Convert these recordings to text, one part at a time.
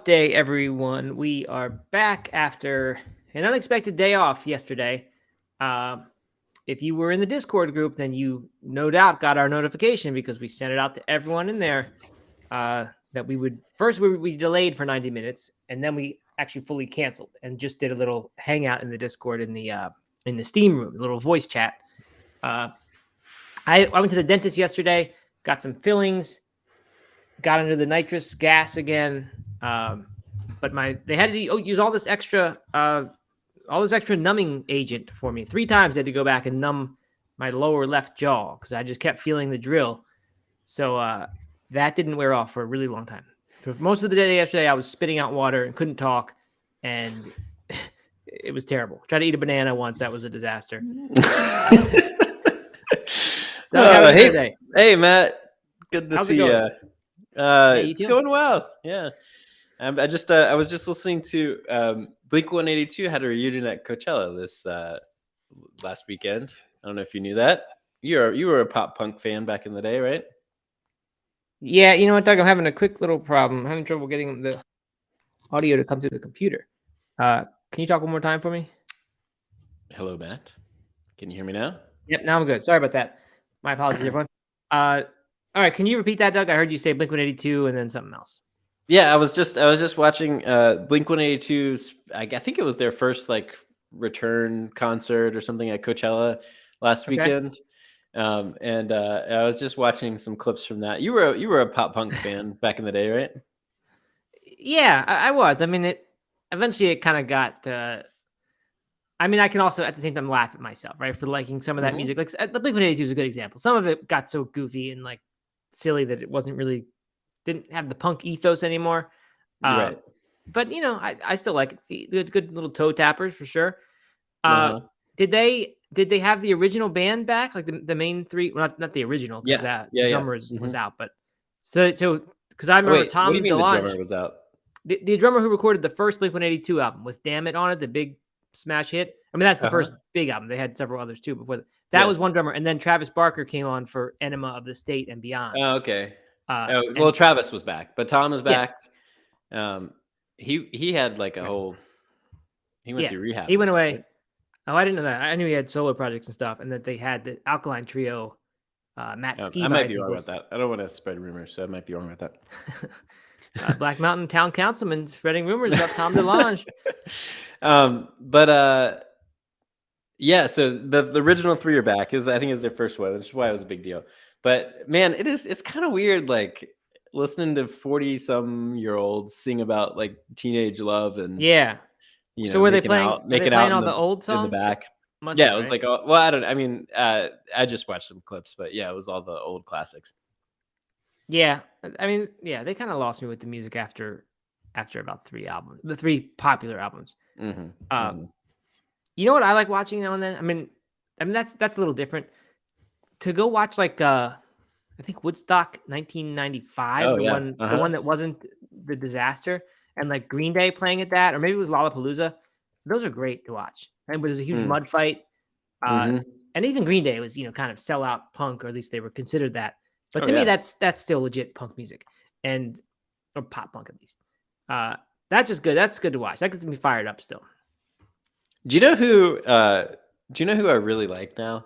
day, everyone. We are back after an unexpected day off yesterday. If you were in the Discord group, then you no doubt got our notification because we sent it out to everyone in there that we would first we delayed for 90 minutes and then we actually fully canceled and just did a little hangout in the Discord in the Steam room, a little voice chat. I went to the dentist yesterday, got some fillings, got under the nitrous gas again. But they had to use all this extra numbing agent for me. 3 times I had to go back and numb my lower left jaw because I just kept feeling the drill. So that didn't wear off for a really long time. For most of the day yesterday, I was spitting out water and couldn't talk, and it was terrible. Tried to eat a banana once. That was a disaster. Hey, Matt. Good to see you. It's going well. Yeah. I was just listening to Blink-182 had a reunion at Coachella this last weekend. I don't know if you knew that. You were a pop punk fan back in the day, right? Yeah, you know what, Doug? I'm having a quick little problem. I'm having trouble getting the audio to come through the computer. Can you talk one more time for me? Hello, Matt. Can you hear me now? Yep, now I'm good. Sorry about that. My apologies, everyone. All right, can you repeat that, Doug? I heard you say Blink-182 and then something else. Yeah, I was just watching Blink-182's. I think it was their first return concert or something at Coachella last weekend. And I was just watching some clips from that. You were a pop punk fan back in the day, right? Yeah, I was. I mean, eventually it kind of got. I mean, I can also at the same time laugh at myself, right, for liking some of that music. Like the Blink-182 is a good example. Some of it got so goofy and silly that it didn't have the punk ethos anymore. Right. But I still like it. Good little toe tappers for sure. Did they have the original band back, like the main 3? Well, not the original, because the drummer was out. But so because I remember Tom what do you mean DeLonge, the drummer was out? The drummer who recorded the first Blink-182 album with "Damn It" on it, the big smash hit. I mean, that's the first big album. They had several others too before that. Was one drummer, and then Travis Barker came on for "Enema of the State" and beyond. Oh, okay. Travis was back, but Tom is back. He had a whole. He went through rehab. He went away. Right? Oh, I didn't know that. I knew he had solo projects and stuff, and that they had the Alkaline Trio. Matt Skiba. I might be wrong about that. I don't want to spread rumors, so I might be wrong about that. Black Mountain Town Councilman spreading rumors about Tom DeLonge. Yeah. So the original 3 are back. I think is their first one, which is why it was a big deal. But man, it's kind of weird, listening to 40-some-year-olds sing about teenage love and so were they playing all the old songs in the back? It was right? I don't. I mean, I just watched some clips, but yeah, it was all the old classics. Yeah, I mean, they kind of lost me with the music after about 3 albums, the 3 popular albums. You know what I like watching now and then? I mean that's a little different. To go watch I think Woodstock 1995, the one that wasn't the disaster, and Green Day playing at that, or maybe it was Lollapalooza. Those are great to watch. And there's a huge mud fight, and even Green Day was kind of sellout punk, or at least they were considered that. But to me, that's still legit punk music, or pop punk at least. That's just good. That's good to watch. That gets me fired up still. Do you know who I really like now?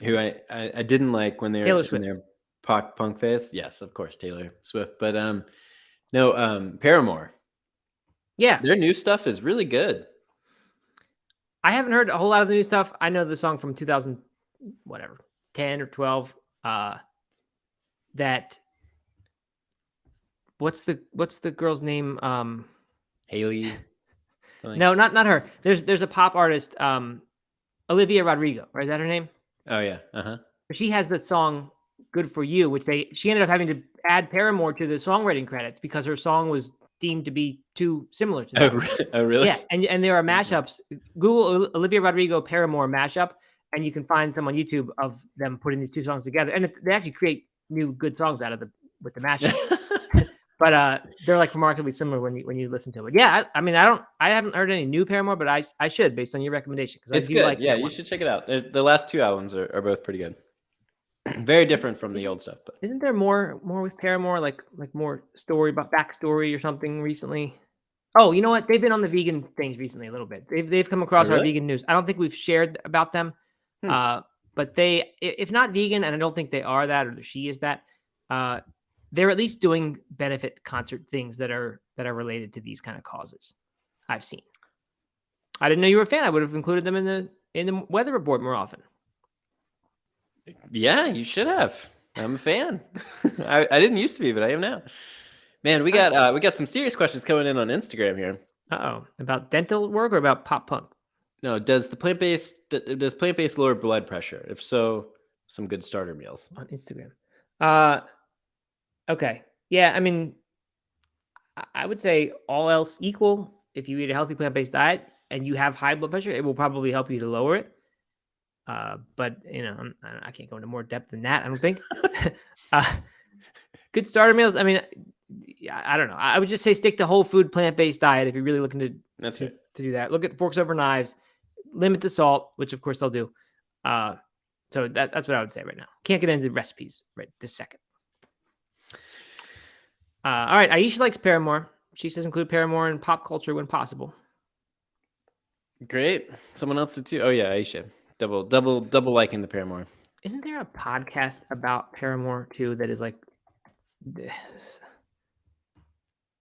Who I didn't like when they were Taylor Swift. In their punk phase. Yes, of course, Taylor Swift. But Paramore. Yeah, their new stuff is really good. I haven't heard a whole lot of the new stuff. I know the song from 10 or 12. That what's the girl's name? Haley. No, not her. There's a pop artist, Olivia Rodrigo, right? Is that her name? Oh yeah. She has the song "Good for You," which she ended up having to add Paramore to the songwriting credits because her song was deemed to be too similar to that. Oh really? Yeah, and there are mashups. Google Olivia Rodrigo Paramore mashup, and you can find some on YouTube of them putting these 2 songs together, and they actually create new good songs out of with the mashup. But they're remarkably similar when you listen to it. Yeah, I mean, I haven't heard any new Paramore, but I should based on your recommendation, because it's good. You should check it out. The last 2 albums are both pretty good. Very different from the old stuff. But isn't there more with Paramore, like more story about backstory or something recently? Oh, you know what? They've been on the vegan things recently a little bit. They've come across our vegan news. I don't think we've shared about them, but they, if not vegan, and I don't think they are that, or she is that, they're at least doing benefit concert things that are related to these kind of causes. I've seen. I didn't know you were a fan. I would have included them in the weather report more often. Yeah, you should have. I'm a fan. I didn't used to be, but I am now. Man, we got some serious questions coming in on Instagram here. About dental work or about pop punk? No, does plant-based lower blood pressure? If so, some good starter meals on Instagram. Okay. Yeah, I mean, I would say all else equal, if you eat a healthy plant-based diet and you have high blood pressure, it will probably help you to lower it. But I can't go into more depth than that, I don't think. Good starter meals. I mean, I don't know. I would just say stick to whole food plant-based diet if you're really looking to do that. Look at forks over knives. Limit the salt, which of course they'll do. So that's what I would say right now. Can't get into recipes right this second. All right. Aisha likes Paramore. She says include Paramore in pop culture when possible. Great. Someone else did too. Oh yeah, Aisha. Double liking the Paramore. Isn't there a podcast about Paramore too that is like this?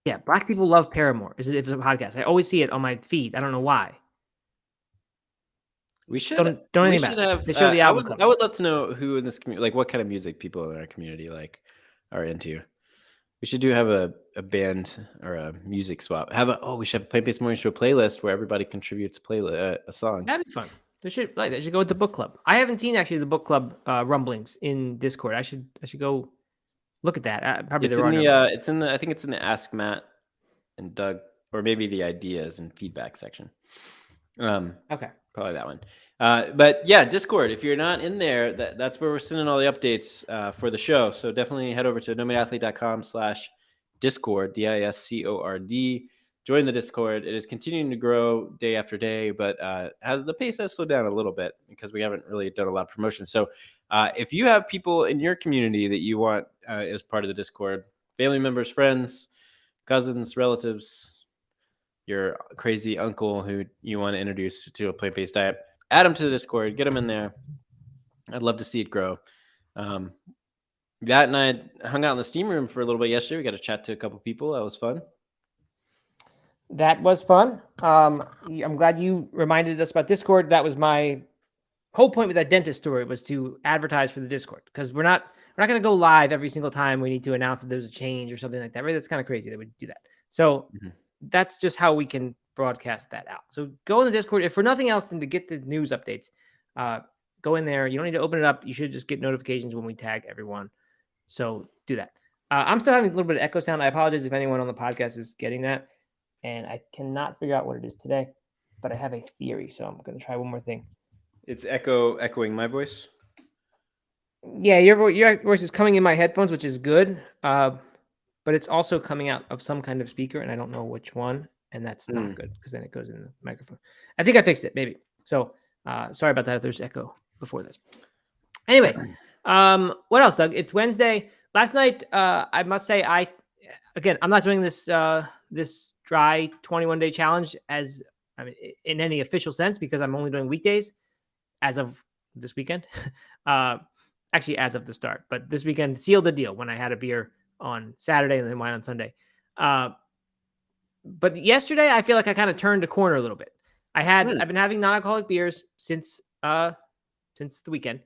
Yeah, Black people love Paramore. It's a podcast. I always see it on my feed. I don't know why. We should don't anything about it. They show the album. I would love to know who in this community, like what kind of music people in our community are into. We should have a band or a music swap. We should have a plant-based morning show playlist where everybody contributes a song. That'd be fun. They should go with the book club. I haven't seen actually the book club rumblings in Discord. I should go look at that. Probably it's in the I think it's in the Ask Matt and Doug, or maybe the ideas and feedback section. Okay. Probably that one. But yeah, Discord. If you're not in there, that's where we're sending all the updates for the show. So definitely head over to nomadathlete.com/Discord, DISCORD. Join the Discord. It is continuing to grow day after day, but the pace has slowed down a little bit because we haven't really done a lot of promotion. So if you have people in your community that you want as part of the Discord, family members, friends, cousins, relatives, your crazy uncle who you want to introduce to a plant-based diet, add them to the Discord, get them in there. I'd love to see it grow. Matt and I hung out in the steam room for a little bit yesterday. We got to chat to a couple people. That was fun. That was fun. I'm glad you reminded us about Discord. That was my whole point with that dentist story, was to advertise for the Discord, because we're not going to go live every single time we need to announce that there's a change or something like that. Right? That's kind of crazy that we do that. So that's just how we can broadcast that out. So go in the Discord, if for nothing else than to get the news updates. Go in there. You don't need to open it up. You should just get notifications when we tag everyone. So do that. I'm still having a little bit of echo sound. I apologize if anyone on the podcast is getting that. And I cannot figure out what it is today, but I have a theory, so I'm going to try one more thing. It's echoing my voice? Yeah, your voice is coming in my headphones, which is good, but it's also coming out of some kind of speaker, and I don't know which one, and that's not good, because then it goes in the microphone. I think I fixed it, maybe. So sorry about that if there's echo before this. Anyway, what else, Doug? It's Wednesday. Last night, I must say, I'm not doing this this dry 21-day challenge in any official sense, because I'm only doing weekdays as of this weekend. Actually, as of the start, but this weekend sealed the deal when I had a beer on Saturday and then wine on Sunday. But yesterday, I feel like I kind of turned a corner a little bit. I've been having non-alcoholic beers since the weekend.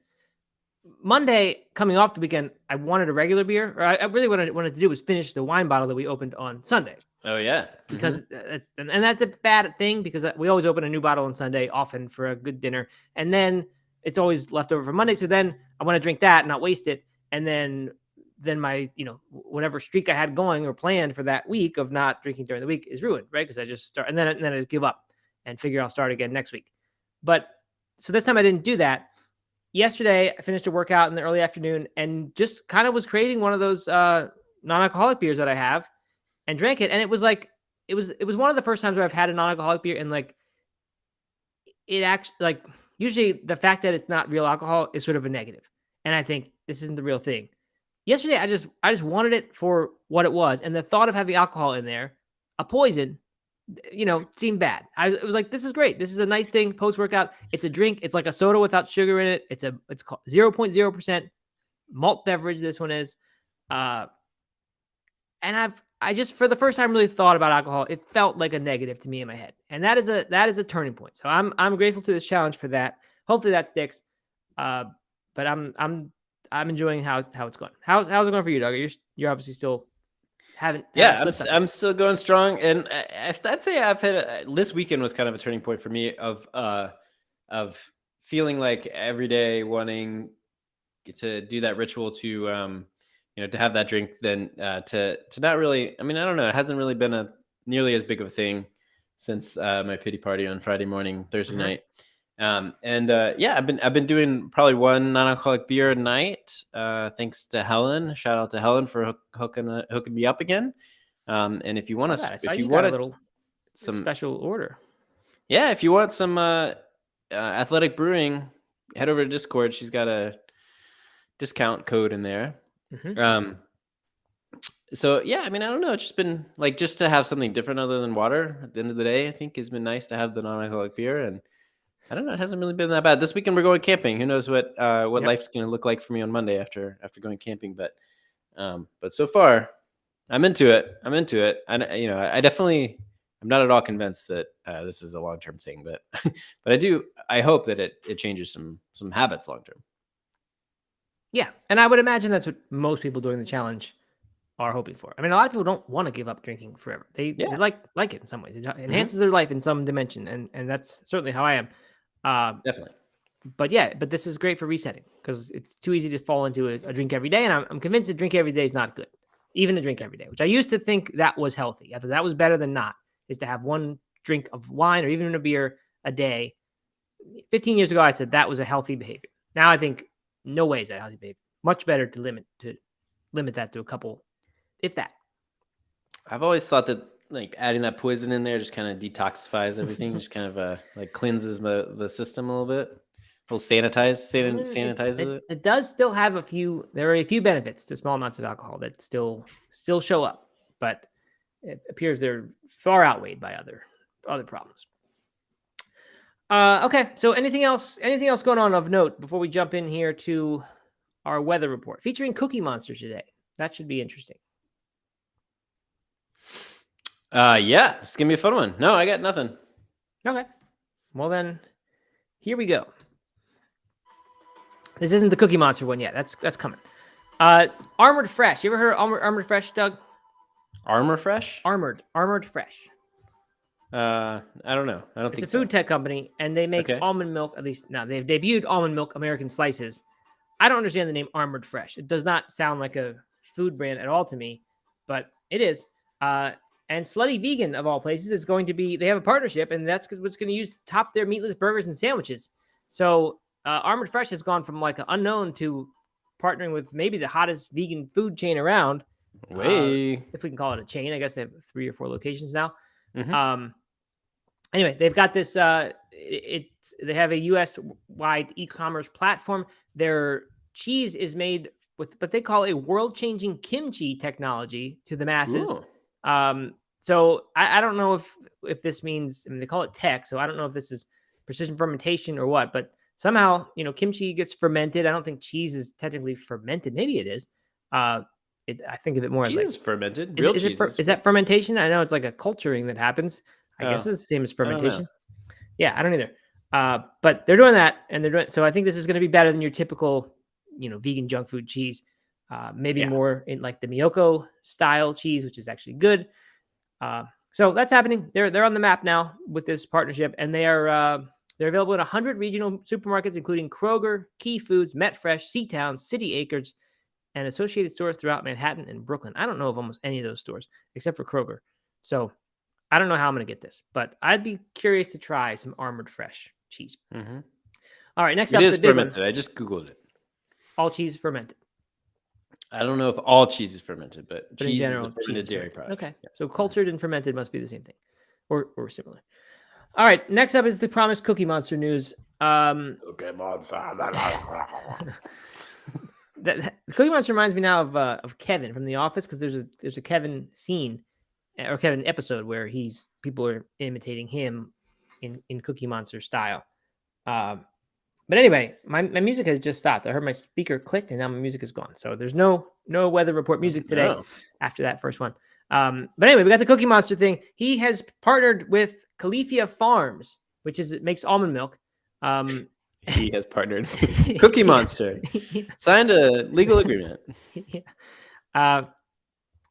Monday, coming off the weekend, I wanted a regular beer. Or I really what I wanted to do was finish the wine bottle that we opened on Sunday. Oh yeah, because and that's a bad thing, because we always open a new bottle on Sunday, often for a good dinner, and then it's always left over for Monday. So then I want to drink that and not waste it, and then my whatever streak I had going or planned for that week of not drinking during the week is ruined, right? Because I just start and then I just give up and figure I'll start again next week. But so this time I didn't do that. Yesterday, I finished a workout in the early afternoon and just kind of was craving one of those non-alcoholic beers that I have, and drank it. And it was like, it was one of the first times where I've had a non-alcoholic beer, and like, it actually, like, usually the fact that it's not real alcohol is sort of a negative. and I think this isn't the real thing. Yesterday, I just wanted it for what it was, and the thought of having alcohol in there, a poison, seemed bad. It was like, this is great. This is a nice thing post-workout. It's a drink. It's like a soda without sugar in it. It's called 0.0% malt beverage. This one is, and I just for the first time really thought about alcohol. It felt like a negative to me in my head, and that is a turning point. So I'm grateful to this challenge for that. Hopefully that sticks. But I'm enjoying how it's going. How's it going for you, Doug? You're obviously still haven't. Yeah, I'm still going strong, and I'd say I've had this weekend was kind of a turning point for me of feeling like every day wanting to do that ritual to to have that drink, then to not really. I mean, I don't know. It hasn't really been nearly as big of a thing since my pity party on Friday morning, Thursday night. I've been doing probably one non-alcoholic beer a night. Thanks to Helen. Shout out to Helen for hooking me up again. And if you want some special order, if you want some Athletic Brewing, head over to Discord. She's got a discount code in there. So yeah, I mean, I don't know. It's just been like just to have something different other than water at the end of the day. I think has been nice to have the non-alcoholic beer, and I don't know. It hasn't really been that bad. This weekend we're going camping. Who knows what life's going to look like for me on Monday after going camping? But so far, I'm into it. I definitely I'm not at all convinced that this is a long-term thing, but I hope that it changes some habits long-term. Yeah, and I would imagine that's what most people doing the challenge are hoping for. I mean, a lot of people don't want to give up drinking forever. They like it in some ways. It enhances their life in some dimension, and that's certainly how I am. Definitely. But this is great for resetting because it's too easy to fall into a drink every day, and I'm convinced a drink every day is not good. Even a drink every day, which I used to think that was healthy. I thought that was better than not, is to have one drink of wine or even a beer a day. 15 years ago, I said that was a healthy behavior. Now I think no way is that healthy behavior. Much better to limit that to a couple, if that. I've always thought that like adding that poison in there just kind of detoxifies everything, just kind of like cleanses the system a little bit. Will sanitize it. It does still have there are a few benefits to small amounts of alcohol that still show up, but it appears they're far outweighed by other problems. Okay, so anything else going on of note before we jump in here to our weather report featuring Cookie Monster today? That should be interesting. Yeah, it's gonna be a fun one. No, I got nothing. Okay, well then, here we go. This isn't the Cookie Monster one yet. That's coming. Armored Fresh. You ever heard of Armored Fresh, Doug? Armor Fresh? Armored Fresh. I don't know. I don't think it's a food tech company, and they make almond milk. At least now they've debuted almond milk American slices. I don't understand the name Armored Fresh. It does not sound like a food brand at all to me, but it is. And Slutty Vegan, of all places, is going to be. They have a partnership, and that's what's going to use to top their meatless burgers and sandwiches. So Armored Fresh has gone from like an unknown to partnering with maybe the hottest vegan food chain around. If we can call it a chain, I guess they have 3 or 4 locations now. Anyway, they've got this. They have a U.S.-wide e-commerce platform. Their cheese is made with what they call a world-changing kimchi technology to the masses. So I don't know if this means. I mean, they call it tech, so I don't know if this is precision fermentation or what. But somehow, kimchi gets fermented. I don't think cheese is technically fermented. Maybe it is. I think of it more cheese as like fermented. Is that fermentation? I know it's like a culturing that happens. I guess it's the same as fermentation. I don't either. But they're doing that, and so I think this is going to be better than your typical, vegan junk food cheese. Maybe more in like the Miyoko style cheese, which is actually good. So that's happening. They're on the map now with this partnership, and they're available in 100 regional supermarkets, including Kroger, Key Foods, MetFresh, Seatown, City Acres, and associated stores throughout Manhattan and Brooklyn. I don't know of almost any of those stores except for Kroger. So I don't know how I'm going to get this, but I'd be curious to try some Armored Fresh cheese. All right, next up, it is fermented. I just Googled it. All cheese fermented. I don't know if all cheese is fermented, but cheese in general, is a fermented dairy product. Okay, so cultured and fermented must be the same thing, or similar. All right, next up is the promised Cookie Monster news. That Cookie Monster reminds me now of Kevin from The Office, because there's a Kevin scene or Kevin episode where people are imitating him in Cookie Monster style. But anyway, my music has just stopped. I heard my speaker clicked, and now my music is gone. So there's no weather report music today after that first one. But anyway, we got the Cookie Monster thing. He has partnered with Califia Farms, which makes almond milk. He has partnered. Cookie Monster signed a legal agreement.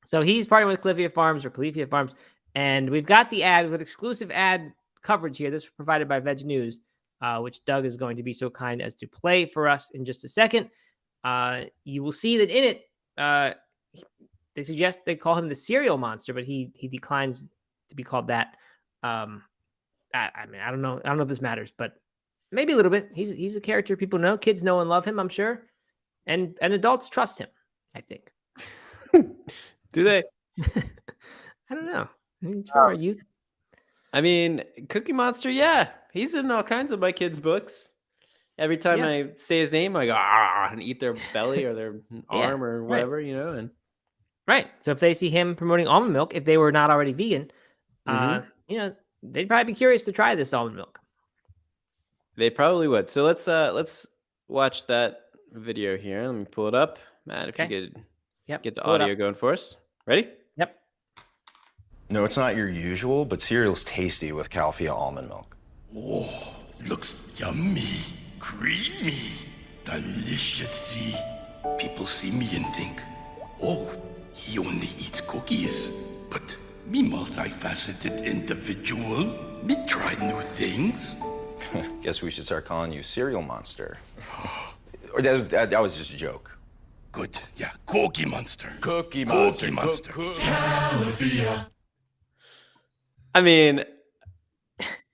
So he's partnering with Califia Farms, and we've got the ad with exclusive ad coverage here. This was provided by VegNews, which Doug is going to be so kind as to play for us in just a second. You will see that in it, they suggest they call him the cereal monster, but he declines to be called that. I mean, I don't know if this matters, but maybe a little bit. He's a character people know. Kids know and love him, I'm sure, and adults trust him, I think. Do they? I don't know. I mean, it's for our youth. I mean, Cookie Monster, yeah, he's in all kinds of my kids' books. Every time I say his name, I go and eat their belly or their arm or whatever, and right. So if they see him promoting almond milk, if they were not already vegan, they'd probably be curious to try this almond milk. They probably would. So let's watch that video here. Let me pull it up, Matt. If you could get the audio going for us. Ready? Yep. No, it's not your usual, but cereal's tasty with Califia almond milk. Oh, looks yummy, creamy, delicious. People see me and think, oh, he only eats cookies. But me multifaceted individual, me try new things. Guess we should start calling you Cereal Monster. Or that was just a joke. Good, yeah, Cookie Monster. Cookie Monster. Cookie Monster. Califia. I mean,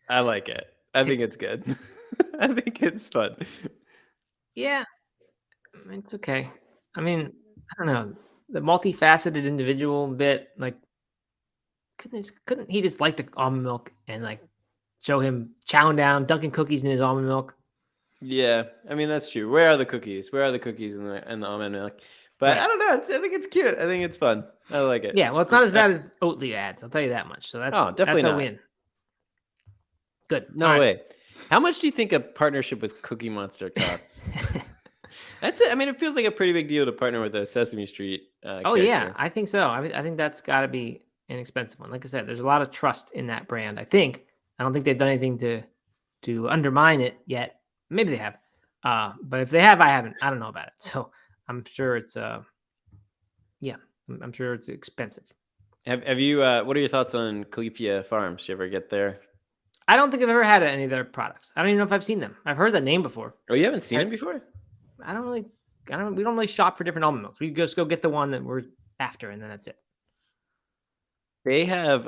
I like it. I think it's good. I think it's fun. Yeah, it's okay. I mean, I don't know. The multifaceted individual bit, like, couldn't he just like the almond milk and like show him chowing down, dunking cookies in his almond milk? Yeah, I mean, that's true. Where are the cookies? Where are the cookies in the almond milk? But I don't know. I think it's cute. I think it's fun. I like it. Yeah, well, it's not as bad as Oatly ads. I'll tell you that much. So that's a win. Good. No way. How much do you think a partnership with Cookie Monster costs? That's it. I mean, it feels like a pretty big deal to partner with a Sesame Street. Yeah, I think so. I think that's got to be an expensive one. Like I said, there's a lot of trust in that brand. I don't think they've done anything to undermine it yet. Maybe they have, but if they have, I haven't. I don't know about it. So I'm sure it's I'm sure it's expensive. Have you? What are your thoughts on Califia Farms? Did you ever get there? I don't think I've ever had any of their products. I don't even know if I've seen them. I've heard that name before. Oh, you haven't seen it before? We don't really shop for different almond milks. We just go get the one that we're after, and then that's it. They have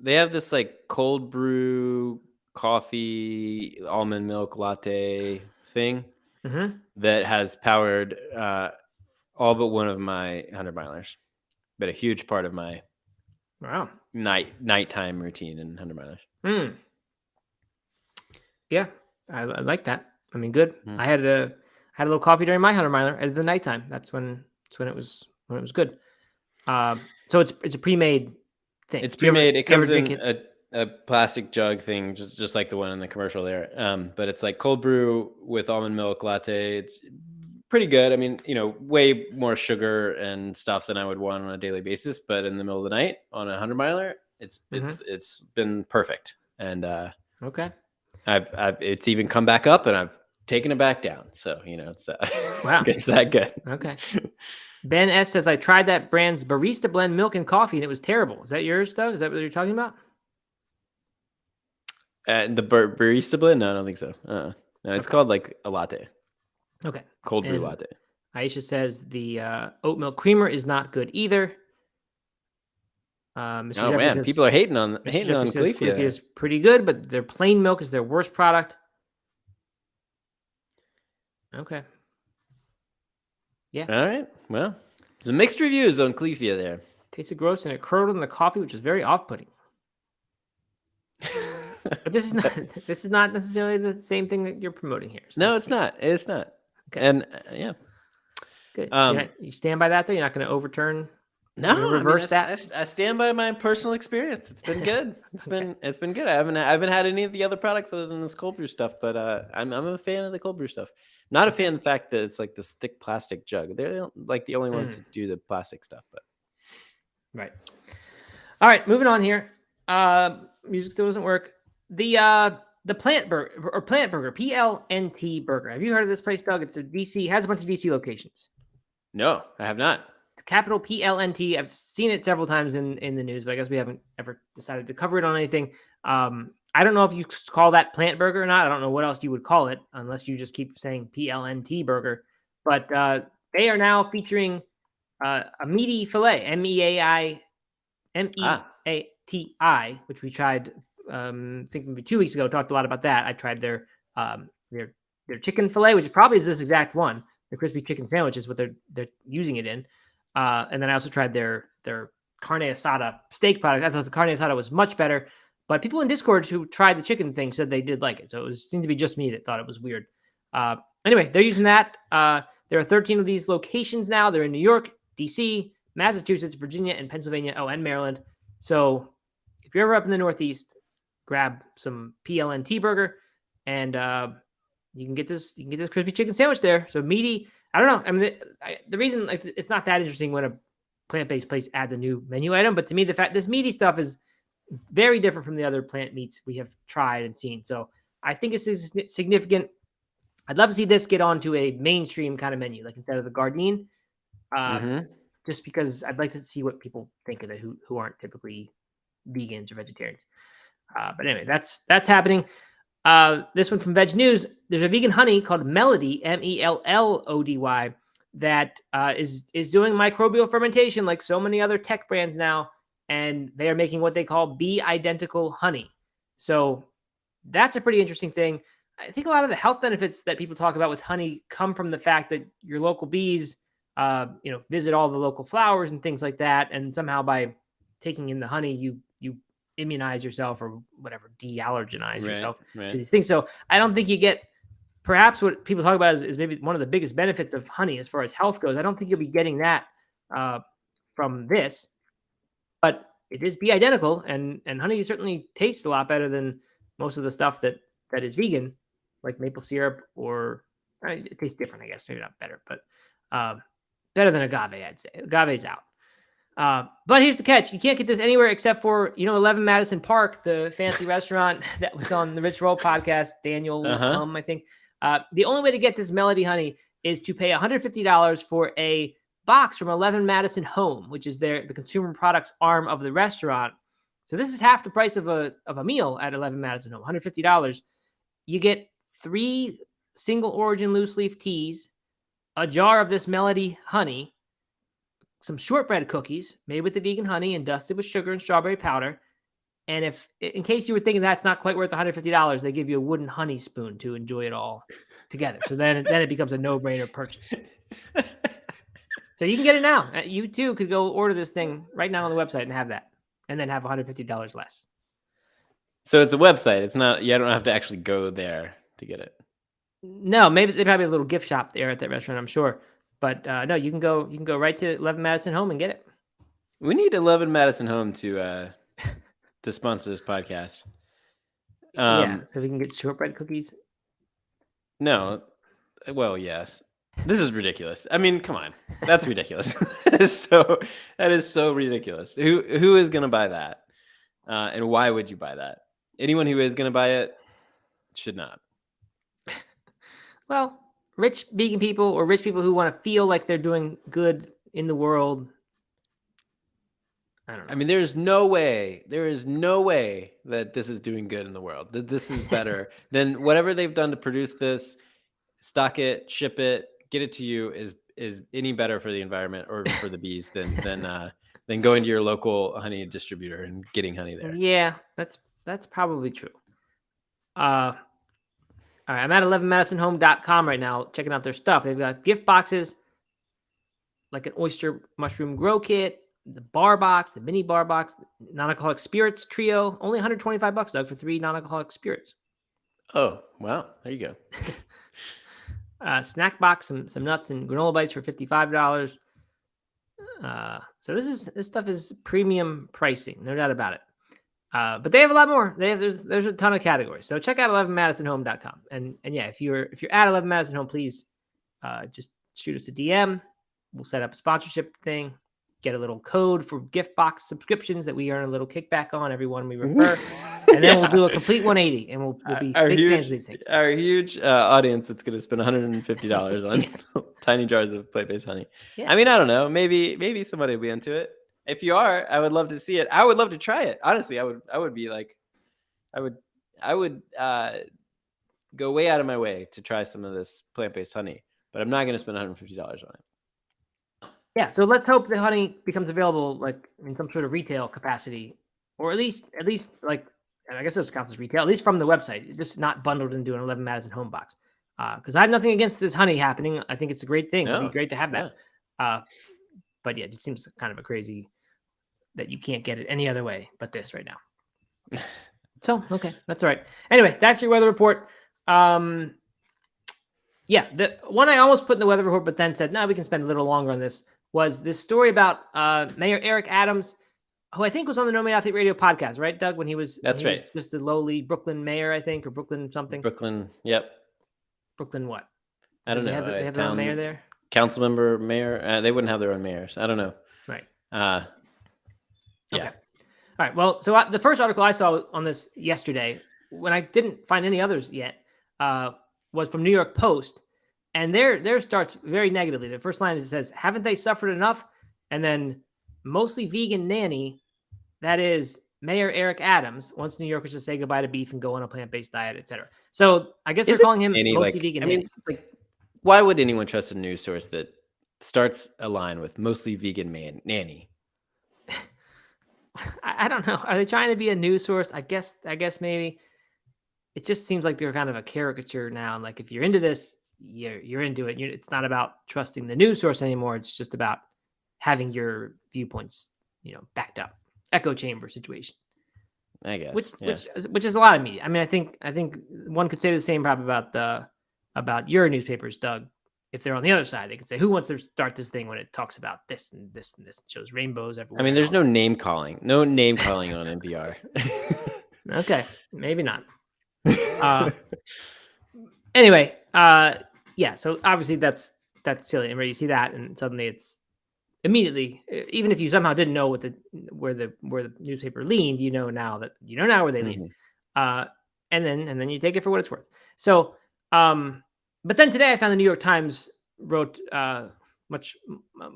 this like cold brew coffee almond milk latte thing that has powered all but one of my 100-milers, but a huge part of my nighttime routine in 100-milers. Yeah, I like that. I mean, good. I had a little coffee during my 100-miler at the nighttime. That's when it was good. So it's a pre-made thing. It's pre-made. It comes in a plastic jug thing, just like the one in the commercial there. But it's like cold brew with almond milk latte. It's pretty good. I mean, way more sugar and stuff than I would want on a daily basis. But in the middle of the night on a 100-miler, it's been perfect. And okay, it's even come back up, and I've taken it back down. So it's wow, it's that good. Okay. Ben S says, I tried that brand's barista blend milk and coffee, and it was terrible. Is that yours, Doug? Is that what you're talking about? The barista blend? No, I don't think so. No, it's called like a latte. Okay. Cold brew latte. Aisha says the oat milk creamer is not good either. Mr. Oh man, people are hating on Califia. Califia is pretty good, but their plain milk is their worst product. Okay. Yeah. All right. Well, some mixed reviews on Califia there. Tasted gross, and it curdled in the coffee, which is very off-putting. But this is not necessarily the same thing that you're promoting here. So no, it's not. It's not. Okay. And Good. You stand by that though? You're not going to overturn? No, reverse that. I stand by my personal experience. It's been good. It's been good. I haven't had any of the other products other than this cold brew stuff, but I'm a fan of the cold brew stuff. Not a fan of the fact that it's like this thick plastic jug. They're like the only ones that do the plastic stuff, but right. All right, moving on here. Music still doesn't work. The Plant Burger or Plant Burger, PLNT Burger. Have you heard of this place, Doug? It's a DC, has a bunch of DC locations. No, I have not. It's capital PLNT. I've seen it several times in the news, but I guess we haven't ever decided to cover it on anything. I don't know if you call that Plant Burger or not. I don't know what else you would call it unless you just keep saying PLNT Burger. But they are now featuring a Meati filet, MEATI, which we tried. I think maybe 2 weeks ago. Talked a lot about that. I tried their chicken filet, which probably is this exact one. The crispy chicken sandwich is what they're using it in. And then I also tried their carne asada steak product. I thought the carne asada was much better, but people in Discord who tried the chicken thing said they did like it. So it seemed to be just me that thought it was weird. Anyway, they're using that. There are 13 of these locations now. They're in New York, DC, Massachusetts, Virginia, and Pennsylvania. Oh, and Maryland. So if you're ever up in the Northeast, grab some PLNT burger, and you can get this crispy chicken sandwich there. So Meati, I don't know. I mean, the reason it's not that interesting when a plant-based place adds a new menu item, but to me, the fact this Meati stuff is very different from the other plant meats we have tried and seen. So I think it's significant. I'd love to see this get onto a mainstream kind of menu, like instead of the Gardein, just because I'd like to see what people think of it who aren't typically vegans or vegetarians. But anyway, that's happening. This one from VegNews. There's a vegan honey called Melody, Mellody, that is doing microbial fermentation like so many other tech brands now, and they are making what they call bee identical honey. So that's a pretty interesting thing. I think a lot of the health benefits that people talk about with honey come from the fact that your local bees, visit all the local flowers and things like that, and somehow by taking in the honey, you immunize yourself or whatever, de-allergenize yourself to these things. So I don't think you get, perhaps what people talk about is maybe one of the biggest benefits of honey as far as health goes. I don't think you'll be getting that from this, but it is bee identical, and honey certainly tastes a lot better than most of the stuff that is vegan, like maple syrup, or it tastes different, I guess, maybe not better, but better than agave, I'd say. Agave's out. But here's the catch. You can't get this anywhere except for, 11 Madison Park, the fancy restaurant that was on the Rich Roll podcast, Daniel, I think. The only way to get this Melody honey is to pay $150 for a box from 11 Madison Home, which is the consumer products arm of the restaurant. So this is half the price of a meal at 11 Madison Home, $150. You get 3 single origin loose leaf teas, a jar of this Melody honey, some shortbread cookies made with the vegan honey and dusted with sugar and strawberry powder. And if, in case you were thinking that's not quite worth $150, they give you a wooden honey spoon to enjoy it all together. So then it becomes a no-brainer purchase. So you can get it now. You too could go order this thing right now on the website and have that, and then have $150 less. So it's a website. It's not. You don't have to actually go there to get it. No, maybe they probably have a little gift shop there at that restaurant, I'm sure. But no, you can go right to 11 Madison Home and get it. We need 11 Madison Home to sponsor this podcast. So we can get shortbread cookies. No, well, yes. This is ridiculous. I mean, come on, that's ridiculous. That is so ridiculous. Who is gonna buy that? And why would you buy that? Anyone who is gonna buy it should not. Well, rich vegan people or rich people who want to feel like they're doing good in the world. I don't know. I mean, there is no way that this is doing good in the world, that this is better than whatever they've done to produce this, stock it, ship it, get it to you is any better for the environment or for the bees than going to your local honey distributor and getting honey there. Yeah, that's probably true. All right, I'm at 11madisonhome.com right now, checking out their stuff. They've got gift boxes, like an oyster mushroom grow kit, the bar box, the mini bar box, non-alcoholic spirits trio, only $125, Doug, for 3 non-alcoholic spirits. Oh, wow. There you go. snack box, some nuts and granola bites for $55. So this stuff is premium pricing, no doubt about it. But they have a lot more. There's a ton of categories. So check out 11madisonhome.com. And yeah, if you're at 11 Madison Home, please just shoot us a DM. We'll set up a sponsorship thing. Get a little code for gift box subscriptions that we earn a little kickback on every one we refer. And then we'll do a complete 180, and we'll be big fans of these things. Our huge audience that's going to spend $150 on tiny jars of plant-based honey. Yeah. I mean, I don't know. Maybe somebody will be into it. If you are, I would love to see it. I would love to try it. Honestly, I would be like, I would go way out of my way to try some of this plant-based honey, but I'm not going to spend $150 on it. Yeah, so let's hope the honey becomes available like in some sort of retail capacity, or at least like, I guess it counts as retail, at least from the website, just not bundled into an 11 Madison home box. Because I have nothing against this honey happening. I think it's a great thing. It'd be great to have that. Yeah. But yeah, it just seems kind of a crazy that you can't get it any other way but this right now. So, okay, that's all right. Anyway, that's your weather report. Yeah, the one I almost put in the weather report, but then said, no, we can spend a little longer on this, was this story about Mayor Eric Adams, who I think was on the No Meat Athlete Radio podcast, right, Doug? When he was just the lowly Brooklyn mayor, I think, or Brooklyn something. Brooklyn, yep. Brooklyn what? I don't know. They have their own mayor there? Council member, mayor. They wouldn't have their own mayors. I don't know. Right. Yeah. Okay. All right. Well, so the first article I saw on this yesterday, when I didn't find any others yet, was from New York Post. And their starts very negatively. The first line is, it says, haven't they suffered enough? And then mostly vegan nanny, that is Mayor Eric Adams, wants New Yorkers to say goodbye to beef and go on a plant-based diet, etc. So I guess they're calling him mostly vegan nanny. I mean, why would anyone trust a news source that starts a line with mostly vegan nanny? I don't know. Are they trying to be a news source? I guess maybe. It just seems like they're kind of a caricature now. Like if you're into this, you're into it. It's not about trusting the news source anymore. It's just about having your viewpoints, backed up. Echo chamber situation. I guess. Which is a lot of media. I mean, I think one could say the same probably about your newspapers, Doug. If they're on the other side, they could say, who wants to start this thing when it talks about this and this and this, and shows rainbows everywhere. I mean, there's no name calling on NPR. Okay, maybe not. Anyway, yeah. So obviously that's silly, and where you see that, and suddenly it's immediately, even if you somehow didn't know where the newspaper leaned, now where they lean, and then you take it for what it's worth. So, but then today I found the New York Times wrote much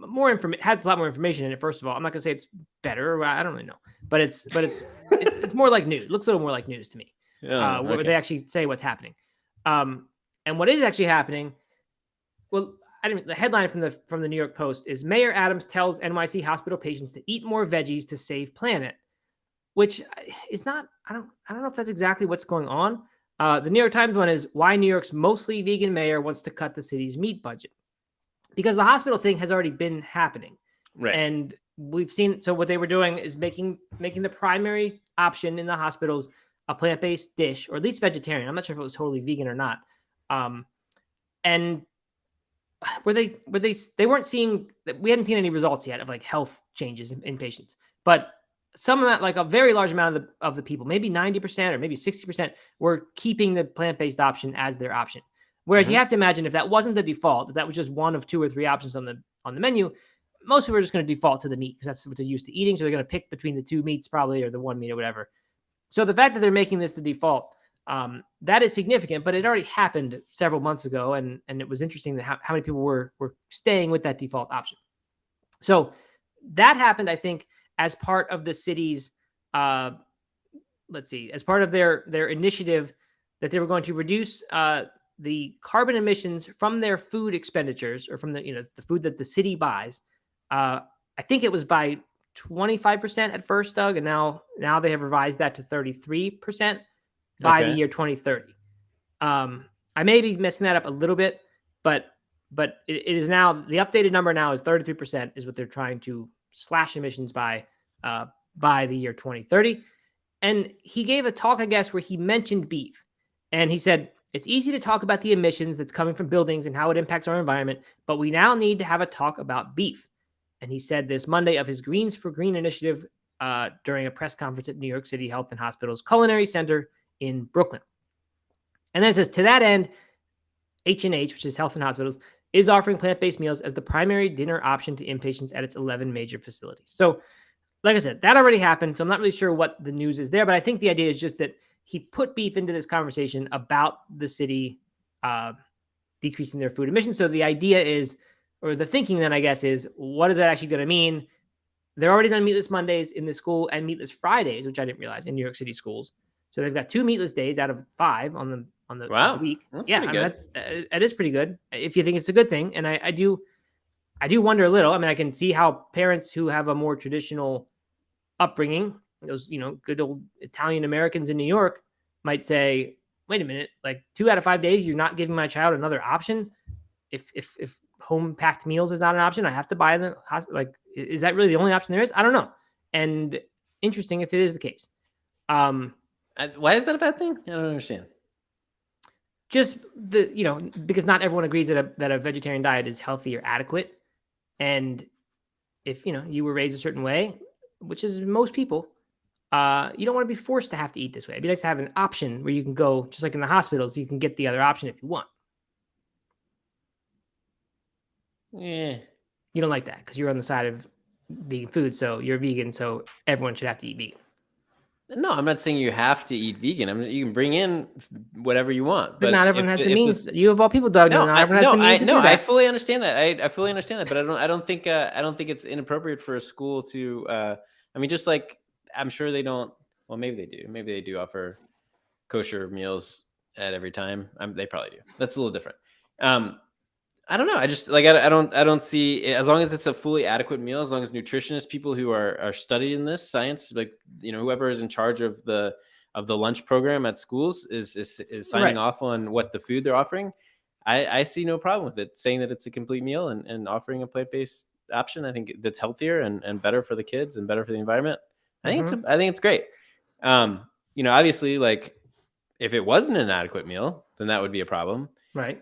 more information, had a lot more information in it. First of all, I'm not gonna say it's better. I don't really know, but it's more like news. It looks a little more like news to me. Yeah, where they actually say what's happening. And what is actually happening? Well, the headline from the New York Post is Mayor Adams tells NYC hospital patients to eat more veggies to save planet, which is not. I don't know if that's exactly what's going on. The New York Times one is why New York's mostly vegan mayor wants to cut the city's meat budget, because the hospital thing has already been happening, right? And we've seen. So what they were doing is making the primary option in the hospitals a plant-based dish, or at least vegetarian. I'm not sure if it was totally vegan or not. And were they weren't seeing, we hadn't seen any results yet of like health changes in patients, but some of that, like a very large amount of the people, maybe 90% or maybe 60%, were keeping the plant-based option as their option. Whereas you have to imagine, if that wasn't the default, if that was just one of 2 or 3 options on the menu, most people are just going to default to the meat because that's what they're used to eating. So they're going to pick between the 2 meats probably, or the 1 meat or whatever. So the fact that they're making this the default, that is significant, but it already happened several months ago. And it was interesting that how many people were staying with that default option. So that happened, I think, as part of the city's, as part of their initiative that they were going to reduce the carbon emissions from their food expenditures, or from the food that the city buys. I think it was by 25% at first, Doug, and now they have revised that to 33% by the year 2030. I may be messing that up a little bit, but it is now, the updated number now is 33% is what they're trying to slash emissions by the year 2030. And he gave a talk, I guess, where he mentioned beef, and he said, It's easy to talk about the emissions that's coming from buildings and how it impacts our environment, but we now need to have a talk about beef. And he said this Monday of his Greens for Green initiative during a press conference at New York City Health and Hospitals Culinary Center in Brooklyn. And then it says, to that end, H&H, which is Health and Hospitals, is offering plant-based meals as the primary dinner option to inpatients at its 11 major facilities. So, like I said, that already happened. So I'm not really sure what the news is there, but I think the idea is just that he put beef into this conversation about the city decreasing their food emissions. So the idea is, or the thinking then, I guess, is what is that actually going to mean? They're already done meatless Mondays in the school and meatless Fridays, which I didn't realize in New York City schools. So they've got 2 meatless days out of 5 on the week. That's yeah, that is pretty good if you think it's a good thing. And I do wonder a little. I mean, I can see how parents who have a more traditional upbringing, those, good old Italian Americans in New York, might say, wait a minute, like 2 out of 5 days, you're not giving my child another option. If home packed meals is not an option, I have to buy them. Like, is that really the only option there is? I don't know. And interesting if it is the case. Why is that a bad thing? I don't understand. Just because not everyone agrees that a vegetarian diet is healthy or adequate. And if, you were raised a certain way, which is most people, you don't want to be forced to have to eat this way. It'd be nice to have an option where you can go, just like in the hospitals, you can get the other option if you want. Yeah. You don't like that because you're on the side of vegan food. So you're vegan. So everyone should have to eat vegan. No, I'm not saying you have to eat vegan. You can bring in whatever you want. But not everyone has the means. You of all people, Doug. No, not everyone has the means to do that. I fully understand that. I fully understand that. But I don't think it's inappropriate for a school to. Just like I'm sure they don't. Well, maybe they do. Maybe they do offer kosher meals at every time. They probably do. That's a little different. I don't know. I just I don't see, as long as it's a fully adequate meal, as long as nutritionists, people who are studying this science, whoever is in charge of the lunch program at schools is signing off on what the food they're offering. I see no problem with it, saying that it's a complete meal and offering a plant-based option. I think that's healthier and better for the kids and better for the environment. I think it's great. Obviously, like if it wasn't an adequate meal, then that would be a problem. Right.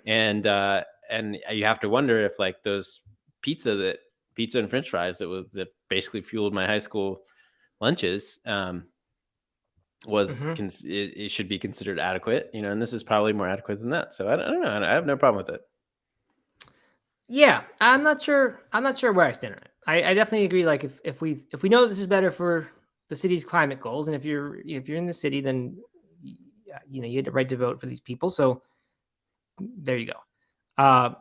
And you have to wonder if like those pizza and French fries that basically fueled my high school lunches it should be considered adequate, and this is probably more adequate than that. So I don't know. I have no problem with it. Yeah, I'm not sure where I stand on it. I definitely agree. Like if we know that this is better for the city's climate goals, and if you're in the city, then you had the right to vote for these people. So there you go. And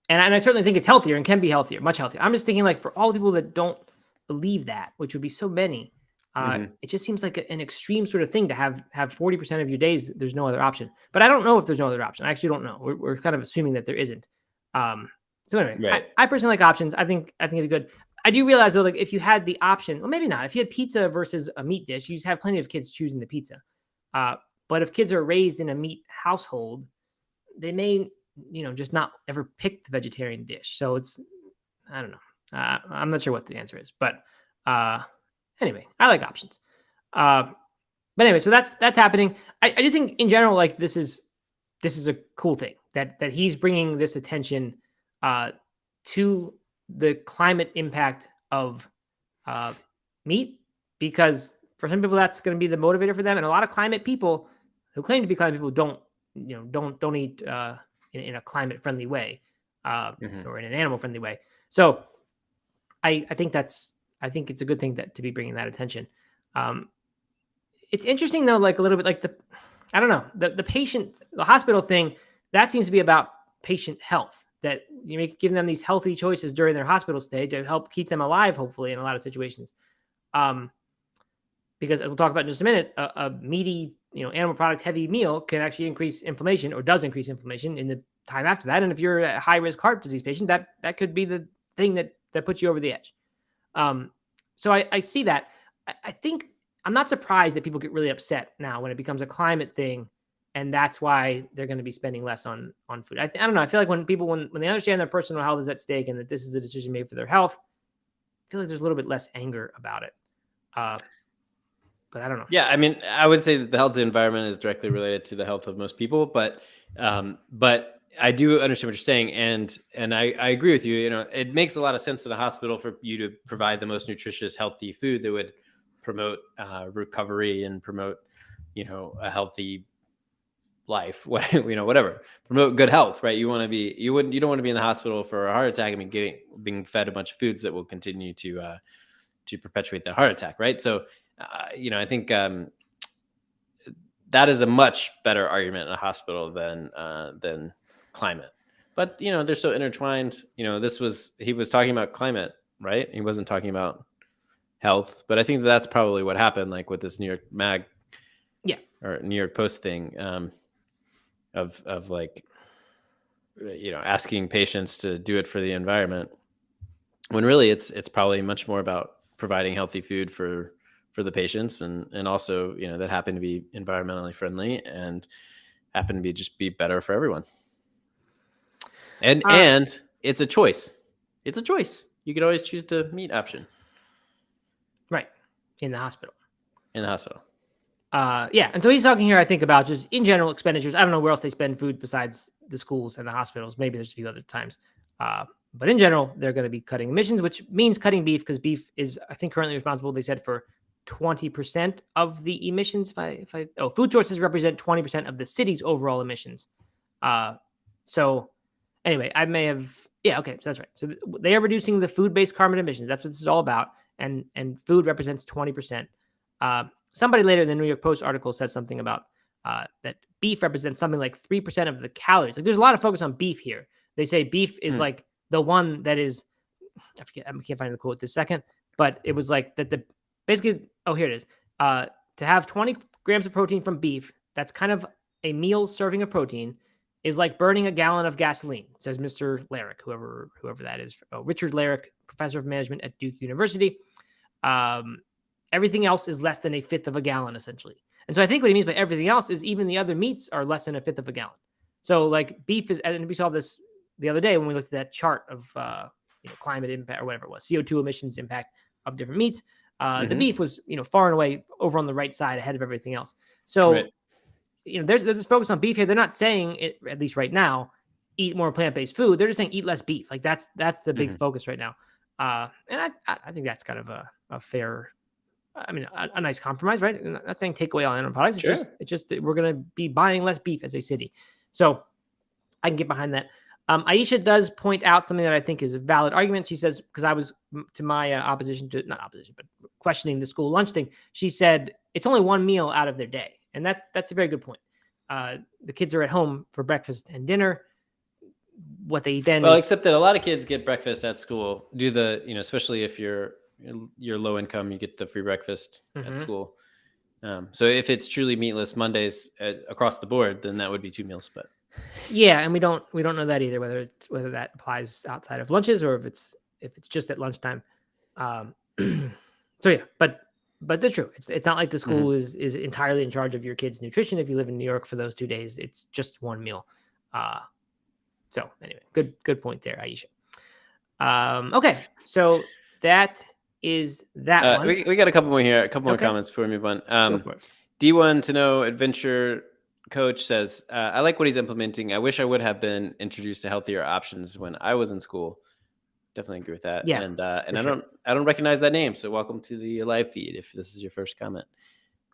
I certainly think it's healthier and can be healthier, much healthier. I'm just thinking like for all the people that don't believe that, which would be so many, it just seems like an extreme sort of thing to have 40% of your days. There's no other option, but I don't know if there's no other option. I actually don't know. We're kind of assuming that there isn't. So anyway, right. I personally like options. I think it'd be good. I do realize though, like if you had the option, well, maybe not. If you had pizza versus a meat dish, you just have plenty of kids choosing the pizza. But if kids are raised in a meat household, they may, just not ever pick the vegetarian dish. So I don't know. I'm not sure what the answer is, but anyway, I like options. But anyway, so that's happening. I do think in general, like this is a cool thing that he's bringing this attention to the climate impact of meat, because for some people that's going to be the motivator for them, and a lot of climate people who claim to be climate people don't eat in a climate friendly way or in an animal friendly way. So I think it's a good thing to be bringing that attention. It's interesting though, like a little bit like I don't know, the hospital thing, that seems to be about patient health, that you giving them these healthy choices during their hospital stay to help keep them alive, hopefully, in a lot of situations. Because as we'll talk about in just a minute, a meaty, animal product heavy meal can actually increase inflammation, or does increase inflammation in the time after that. And if you're a high risk heart disease patient, that could be the thing that puts you over the edge. So I see that. I think I'm not surprised that people get really upset now when it becomes a climate thing, and that's why they're going to be spending less on food. I don't know. I feel like when people, when they understand their personal health is at stake and that this is a decision made for their health, I feel like there's a little bit less anger about it. But I don't know. Yeah, I mean, I would say that the health of the environment is directly related to the health of most people, but But I do understand what you're saying, and I agree with you. You know, it makes a lot of sense in a hospital for you to provide the most nutritious, healthy food that would promote recovery and promote, you know, a healthy life. You know, whatever, promote good health, right? You don't want to be in the hospital for a heart attack and being fed a bunch of foods that will continue to perpetuate that heart attack, right? So, you know, I think that is a much better argument in a hospital than climate. But, you know, they're so intertwined. You know, he was talking about climate, right? He wasn't talking about health. But I think that's probably what happened, like with this New York Mag, or New York Post thing, of like, you know, asking patients to do it for the environment, when really it's probably much more about providing healthy food for the patients, and also, you know, that happen to be environmentally friendly and happen to be better for everyone. And it's a choice. It's a choice. You could always choose the meat option. Right. In the hospital. Yeah. And so he's talking here, I think, about just in general expenditures. I don't know where else they spend food besides the schools and the hospitals. Maybe there's a few other times. But in general, they're going to be cutting emissions, which means cutting beef, because beef is, I think, currently responsible, they said, for 20% of the emissions. Food sources represent 20% of the city's overall emissions. So anyway, I may have, so that's right. So they are reducing the food-based carbon emissions. That's what this is all about. And food represents 20%. Somebody later in the New York Post article says something about that beef represents something like 3% of the calories. Like, there's a lot of focus on beef here. They say beef is like the one that is, I can't find the quote this second, but it was like that basically, here it is. To have 20 grams of protein from beef, that's kind of a meal's serving of protein, is like burning a gallon of gasoline, says Mr. Larrick, whoever that is. Richard Larrick, professor of management at Duke University. Everything else is less than a fifth of a gallon, essentially. And so I think what he means by everything else is even the other meats are less than a fifth of a gallon. So like beef is, and we saw this the other day when we looked at that chart of climate impact, or whatever it was, CO2 emissions impact of different meats. The beef was, far and away over on the right side ahead of everything else. So, there's this focus on beef here. They're not saying it, at least right now, eat more plant-based food. They're just saying eat less beef. Like that's the big focus right now. And I think that's kind of a fair, a nice compromise, right? I'm not saying take away all animal products. It's just that we're going to be buying less beef as a city. So I can get behind that. Aisha does point out something that I think is a valid argument. She says, because I was to my not opposition, but questioning the school lunch thing. She said it's only one meal out of their day. And that's a very good point. The kids are at home for breakfast and dinner. What they eat then except that a lot of kids get breakfast at school. Especially if you're low income, you get the free breakfast at school. So if it's truly meatless Mondays across the board, then that would be 2 meals. But yeah, and we don't know that either, whether that applies outside of lunches or if it's just at lunchtime. So yeah, but they're true. It's not like the school is entirely in charge of your kid's nutrition. If you live in New York for those 2 days, it's just one meal. So anyway, good point there, Aisha. Okay, so that is that one. We got a couple more here. A couple more comments before we move on. Go for it. D1 to know adventure coach says, I like what he's implementing. I wish I would have been introduced to healthier options when I was in school. Definitely agree with that. Yeah, and I don't recognize that name. So welcome to the live feed if this is your first comment.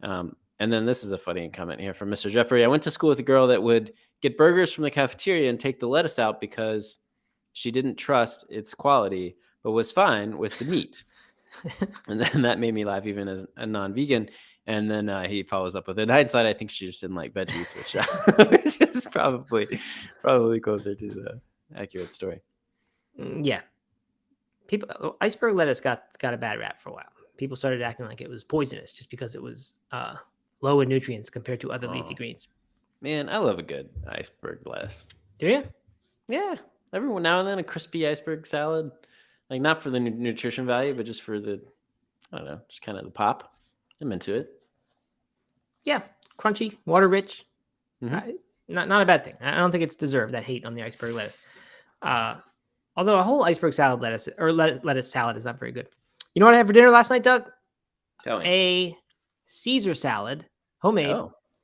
And then this is a funny comment here from Mr. Jeffrey. I went to school with a girl that would get burgers from the cafeteria and take the lettuce out because she didn't trust its quality, but was fine with the meat. And then that made me laugh even as a non-vegan. And then he follows up with it. In hindsight, I think she just didn't like veggies, which is probably closer to the accurate story. Yeah. Iceberg lettuce got a bad rap for a while. People started acting like it was poisonous just because it was low in nutrients compared to other leafy greens. Man, I love a good iceberg lettuce. Do you? Yeah. Every now and then a crispy iceberg salad. Like not for the nutrition value, but just for the, I don't know, just kind of the pop. I'm into it. Yeah. Crunchy, water rich. Not a bad thing. I don't think it's deserved, that hate on the iceberg lettuce. Although a whole iceberg salad lettuce or lettuce salad is not very good. You know what I had for dinner last night, Doug? Tell me. A Caesar salad, homemade,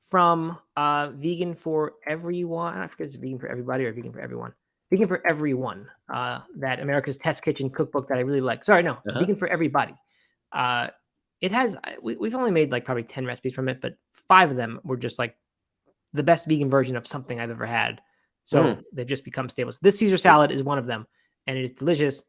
from Vegan for Everyone. I forget if it's Vegan for Everybody or Vegan for Everyone. Vegan for Everyone, that America's Test Kitchen cookbook that I really like. Sorry, no, Vegan for Everybody. It has, we've only made like probably 10 recipes from it, but 5 of them were just like the best vegan version of something I've ever had. So they've just become staples. This Caesar salad is one of them, and it is delicious.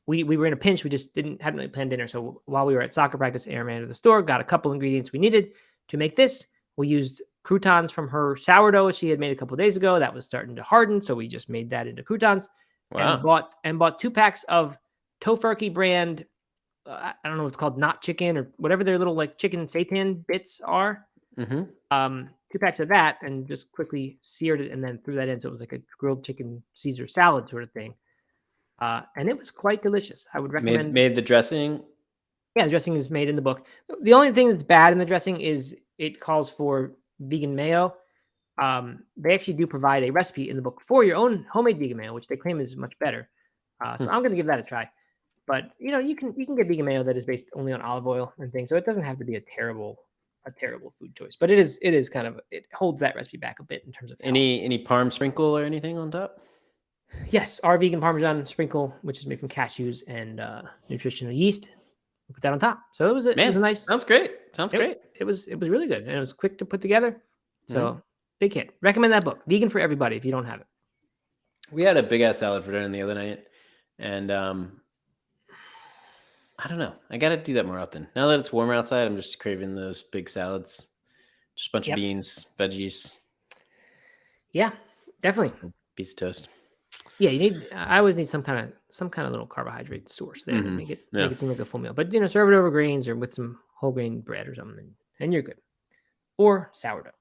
We were in a pinch. We just hadn't really planned dinner. So while we were at soccer practice, Erin ran to the store, got a couple ingredients we needed to make this. We used croutons from her sourdough she had made a couple of days ago. That was starting to harden, so we just made that into croutons. Wow. And bought 2 packs of Tofurkey brand. I don't know what it's called, not chicken or whatever their little like chicken seitan bits are. 2 packs of that, and just quickly seared it and then threw that in. So it was like a grilled chicken Caesar salad sort of thing. And it was quite delicious. I would recommend. Made the dressing. Yeah, the dressing is made in the book. The only thing that's bad in the dressing is it calls for vegan mayo. They actually do provide a recipe in the book for your own homemade vegan mayo, which they claim is much better. So I'm going to give that a try. But you can get vegan mayo that is based only on olive oil and things, so it doesn't have to be a terrible food choice. But it is kind of, it holds that recipe back a bit in terms of health. Any parm sprinkle or anything on top? Yes, our vegan Parmesan sprinkle, which is made from cashews and nutritional yeast. We put that on top. So it was a nice. Sounds great. Great. It was really good, and it was quick to put together. So big hit. Recommend that book, Vegan for Everybody, if you don't have it. We had a big ass salad for dinner the other night, and I don't know. I got to do that more often. Now that it's warmer outside, I'm just craving those big salads. Just a bunch of beans, veggies. Yeah, definitely. Piece of toast. Yeah, I always need some kind of little carbohydrate source there to make it seem like a full meal. But serve it over grains or with some whole grain bread or something, and you're good. Or sourdough.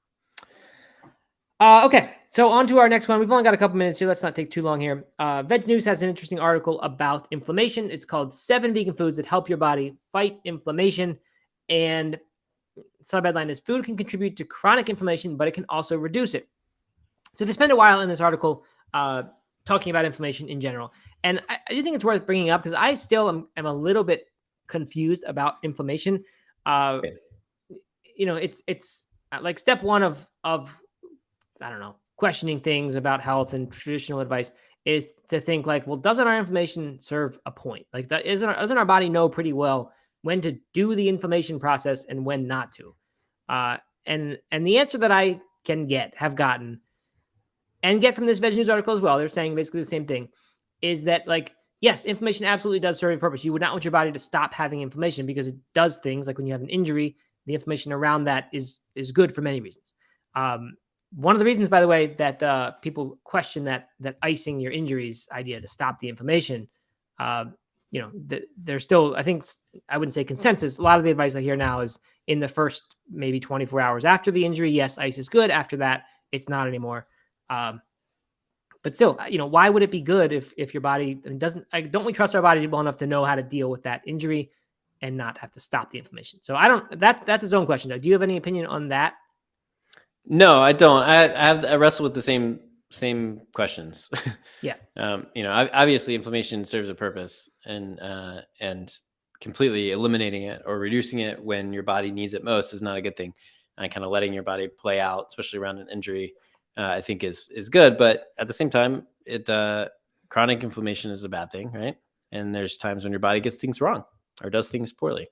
Okay, so on to our next one. We've only got a couple minutes here. Let's not take too long here. VegNews has an interesting article about inflammation. It's called 7 Vegan Foods That Help Your Body Fight Inflammation. And the headline is, food can contribute to chronic inflammation, but it can also reduce it. So they spend a while in this article talking about inflammation in general. And I do think it's worth bringing up because I still am a little bit confused about inflammation. It's like step one of I don't know, questioning things about health and traditional advice is to think like, well, doesn't our inflammation serve a point? Like, that doesn't our body know pretty well when to do the inflammation process and when not to? And the answer that I have gotten and get from this VegNews article as well, they're saying basically the same thing, is that like, yes, inflammation absolutely does serve a purpose. You would not want your body to stop having inflammation because it does things like when you have an injury, the inflammation around that is good for many reasons. One of the reasons, by the way, that people question that icing your injuries idea to stop the inflammation, there's still, I think, I wouldn't say consensus. A lot of the advice I hear now is in the first maybe 24 hours after the injury, yes, ice is good. After that, it's not anymore. But still, why would it be good if your body doesn't? Don't we trust our body well enough to know how to deal with that injury and not have to stop the inflammation? So I don't. That's its own question, Doug. Do you have any opinion on that? No, I don't. I wrestle with the same questions. Yeah. Obviously inflammation serves a purpose, and completely eliminating it or reducing it when your body needs it most is not a good thing. And kind of letting your body play out, especially around an injury, I think is good. But at the same time, chronic inflammation is a bad thing, right? And there's times when your body gets things wrong or does things poorly.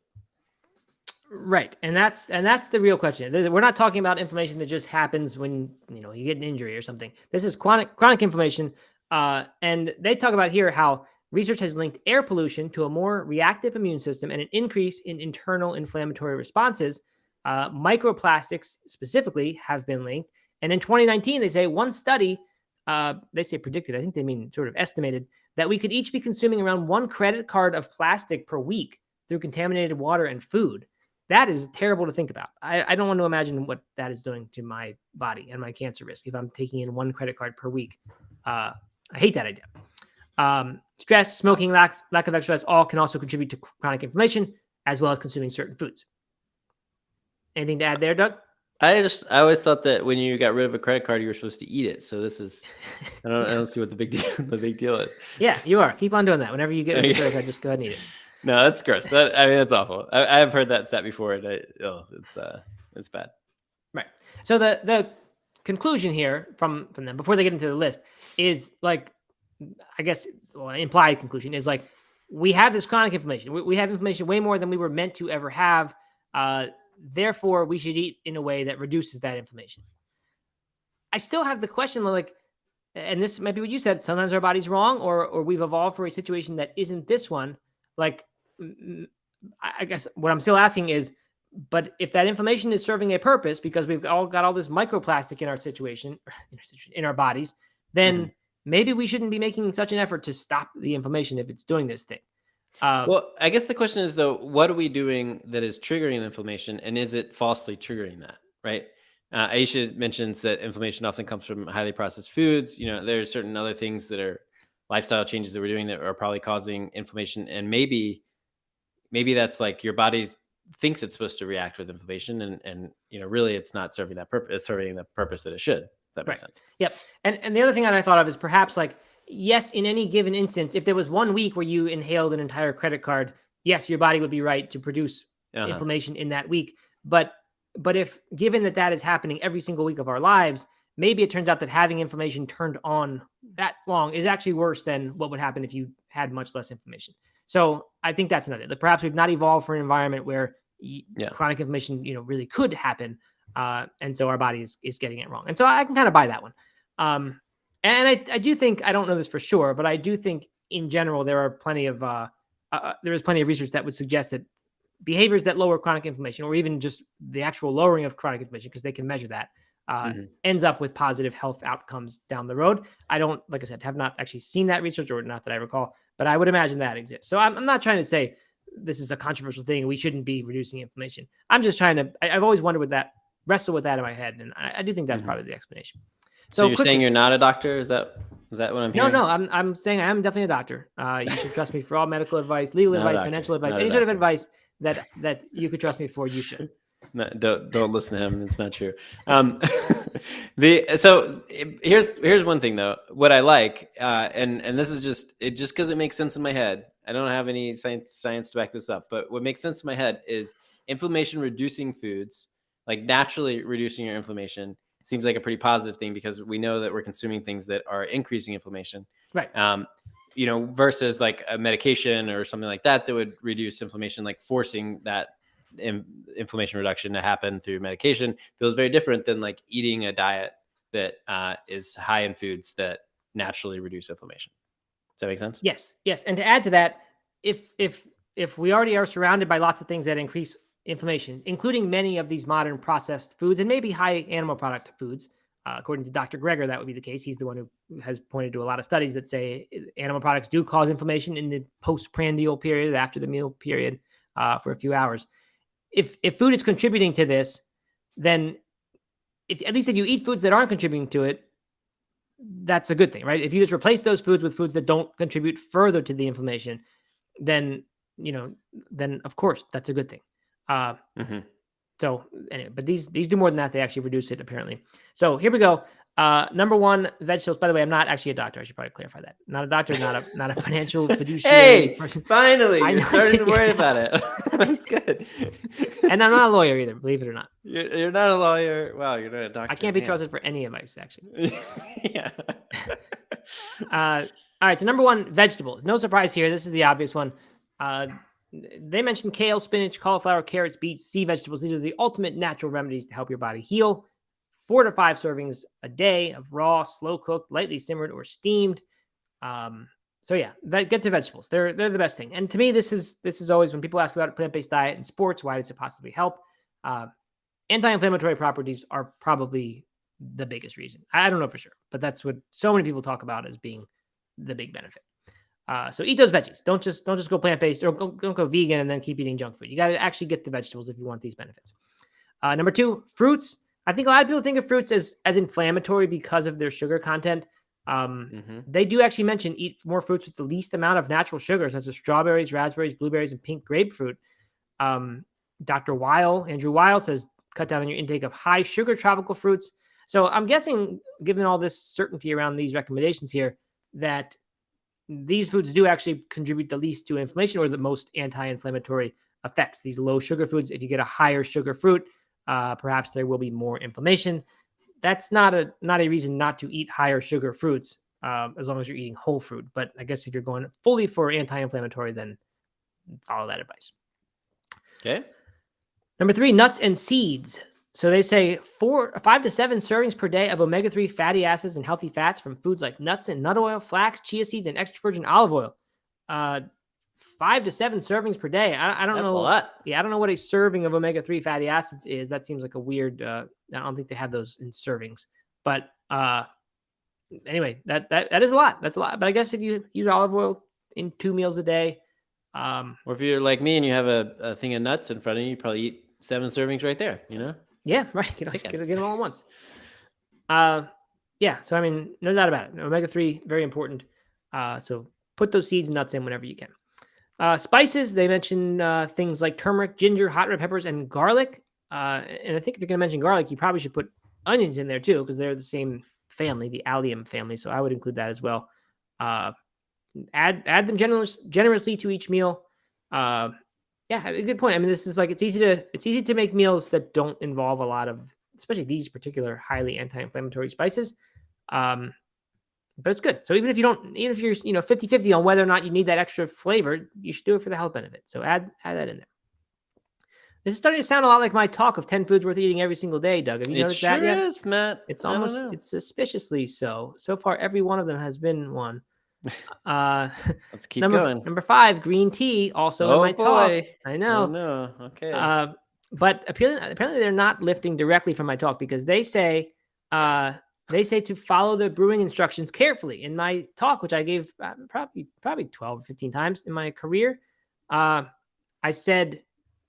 Right. And that's the real question. We're not talking about inflammation that just happens when, you get an injury or something. This is chronic inflammation. And they talk about here how research has linked air pollution to a more reactive immune system and an increase in internal inflammatory responses. Microplastics specifically have been linked. And in 2019, they say one study, they say predicted, I think they mean sort of estimated, that we could each be consuming around 1 credit card of plastic per week through contaminated water and food. That is terrible to think about. I don't want to imagine what that is doing to my body and my cancer risk if I'm taking in 1 credit card per week. I hate that idea. Stress, smoking, lack of exercise, all can also contribute to chronic inflammation, as well as consuming certain foods. Anything to add there, Doug? I always thought that when you got rid of a credit card, you were supposed to eat it. So this is, I don't see what the big deal is. Yeah, you are. Keep on doing that. Whenever you get rid of a credit card, just go ahead and eat it. No, that's gross. That's awful. I've heard that stat before. And it's bad. Right. So the conclusion here from them before they get into the list is like, I guess, implied conclusion is like, we have this chronic inflammation. We have inflammation way more than we were meant to ever have. Therefore, we should eat in a way that reduces that inflammation. I still have the question, like, and this might be what you said, sometimes our body's wrong, or we've evolved for a situation that isn't this one. Like, I guess what I'm still asking is, but if that inflammation is serving a purpose because we've all got all this microplastic in our situation, in our bodies, then maybe we shouldn't be making such an effort to stop the inflammation if it's doing this thing. Well, I guess the question is, though, what are we doing that is triggering the inflammation, and is it falsely triggering that, right? Aisha mentions that inflammation often comes from highly processed foods. There are certain other things that are lifestyle changes that we're doing that are probably causing inflammation, and maybe that's like your body thinks it's supposed to react with inflammation, and really it's not serving that purpose. It's serving the purpose that it should. That makes sense. Yep. And the other thing that I thought of is perhaps like, yes, in any given instance, if there was 1 week where you inhaled an entire credit card, yes, your body would be right to produce inflammation in that week. But if given that is happening every single week of our lives, maybe it turns out that having inflammation turned on that long is actually worse than what would happen if you had much less inflammation. So I think that's another. Perhaps we've not evolved for an environment where chronic inflammation, really could happen. And so our body is getting it wrong. And so I can kind of buy that one. And I do think, I don't know this for sure, but I do think in general, there is plenty of research that would suggest that behaviors that lower chronic inflammation, or even just the actual lowering of chronic inflammation, because they can measure that, ends up with positive health outcomes down the road. I don't, like I said, have not actually seen that research, or not that I recall, but I would imagine that exists. So I'm not trying to say this is a controversial thing and we shouldn't be reducing inflammation. I'm just trying to, I've always wrestled with that in my head. And I do think that's probably the explanation. So you're saying you're not a doctor? Is that what I'm hearing? No, I'm saying I am definitely a doctor. You should trust me for all medical advice, legal advice, financial advice, any sort of advice that you could trust me for. You should. No, don't listen to him. It's not true. So here's one thing though. What I like, and this is just because it makes sense in my head. I don't have any science to back this up, but what makes sense in my head is inflammation reducing foods, like naturally reducing your inflammation, seems like a pretty positive thing because we know that we're consuming things that are increasing inflammation. Right. Versus like a medication or something like that would reduce inflammation, like forcing that inflammation reduction to happen through medication feels very different than like eating a diet that is high in foods that naturally reduce inflammation. Does that make sense? Yes. And to add to that, if we already are surrounded by lots of things that increase inflammation, including many of these modern processed foods and maybe high animal product foods, according to Dr. Greger, that would be the case. He's the one who has pointed to a lot of studies that say animal products do cause inflammation in the postprandial period, after the meal period, for a few hours. If food is contributing to this, then at least if you eat foods that aren't contributing to it, that's a good thing, right? If you just replace those foods with foods that don't contribute further to the inflammation, then of course that's a good thing. So anyway, but these do more than that. They actually reduce it apparently. So here we go. Number one, vegetables. By the way, I'm not actually a doctor. I should probably clarify that. Not a doctor, not a financial fiduciary person. Finally, you're starting to worry about it. That's good. And I'm not a lawyer either, believe it or not. You're not a lawyer. Wow, you're not a doctor. I can't be trusted for any advice, actually. Yeah. All right, so number one, vegetables. No surprise here. This is the obvious one. They mentioned kale, spinach, cauliflower, carrots, beets, sea vegetables. These are the ultimate natural remedies to help your body heal. 4 to 5 servings a day of raw, slow cooked, lightly simmered, or steamed. So yeah, get to vegetables. They're the best thing. And to me, this is always when people ask about a plant-based diet in sports, why does it possibly help? Anti-inflammatory properties are probably the biggest reason. I don't know for sure, but that's what so many people talk about as being the big benefit. So eat those veggies. Don't just go plant-based or don't go vegan and then keep eating junk food. You got to actually get the vegetables if you want these benefits. Number 2, fruits. I think a lot of people think of fruits as inflammatory because of their sugar content. They do actually mention eat more fruits with the least amount of natural sugar, such as strawberries, raspberries, blueberries, and pink grapefruit. Andrew Weil says cut down on your intake of high sugar tropical fruits. So I'm guessing, given all this certainty around these recommendations here, that these foods do actually contribute the least to inflammation or the most anti-inflammatory effects. These low sugar foods, if you get a higher sugar fruit, perhaps there will be more inflammation. That's not a reason not to eat higher sugar fruits, as long as you're eating whole fruit. But I guess if you're going fully for anti-inflammatory, then follow that advice. Okay. Number 3, nuts and seeds. So they say 5 to 7 servings per day of omega-3 fatty acids and healthy fats from foods like nuts and nut oil, flax, chia seeds, and extra virgin olive oil. 5 to 7 servings per day. I don't know. That's a lot. Yeah, I don't know what a serving of omega-3 fatty acids is. That seems like a weird. I don't think they have those in servings. But anyway, that is a lot. That's a lot. But I guess if you use olive oil in 2 meals a day, or if you're like me and you have a thing of nuts in front of you, you probably eat 7 servings right there. You know. Yeah, right. Get them all at once. Yeah. So I mean, no doubt about it. Omega-3 very important. So put those seeds and nuts in whenever you can. Spices, they mention things like turmeric, ginger, hot red peppers, and garlic. And I think if you're going to mention garlic, you probably should put onions in there too, because they're the same family, the allium family. So I would include that as well. Add them generously to each meal. Yeah, a good point. I mean, this is like it's easy to make meals that don't involve a lot of, especially these particular highly anti-inflammatory spices. But it's good. So even if you're 50-50 on whether or not you need that extra flavor, you should do it for the health benefit. So add that in there. This is starting to sound a lot like my talk of 10 foods worth eating every single day, Doug. Have you noticed that yet? It sure is, Matt. It's suspiciously so. So far, every one of them has been one. Let's keep going. Number 5, green tea, also in my talk. I know. Oh, no. Okay. But apparently they're not lifting directly from my talk, because they say to follow the brewing instructions carefully. In my talk, which I gave probably 12 or 15 times in my career, I said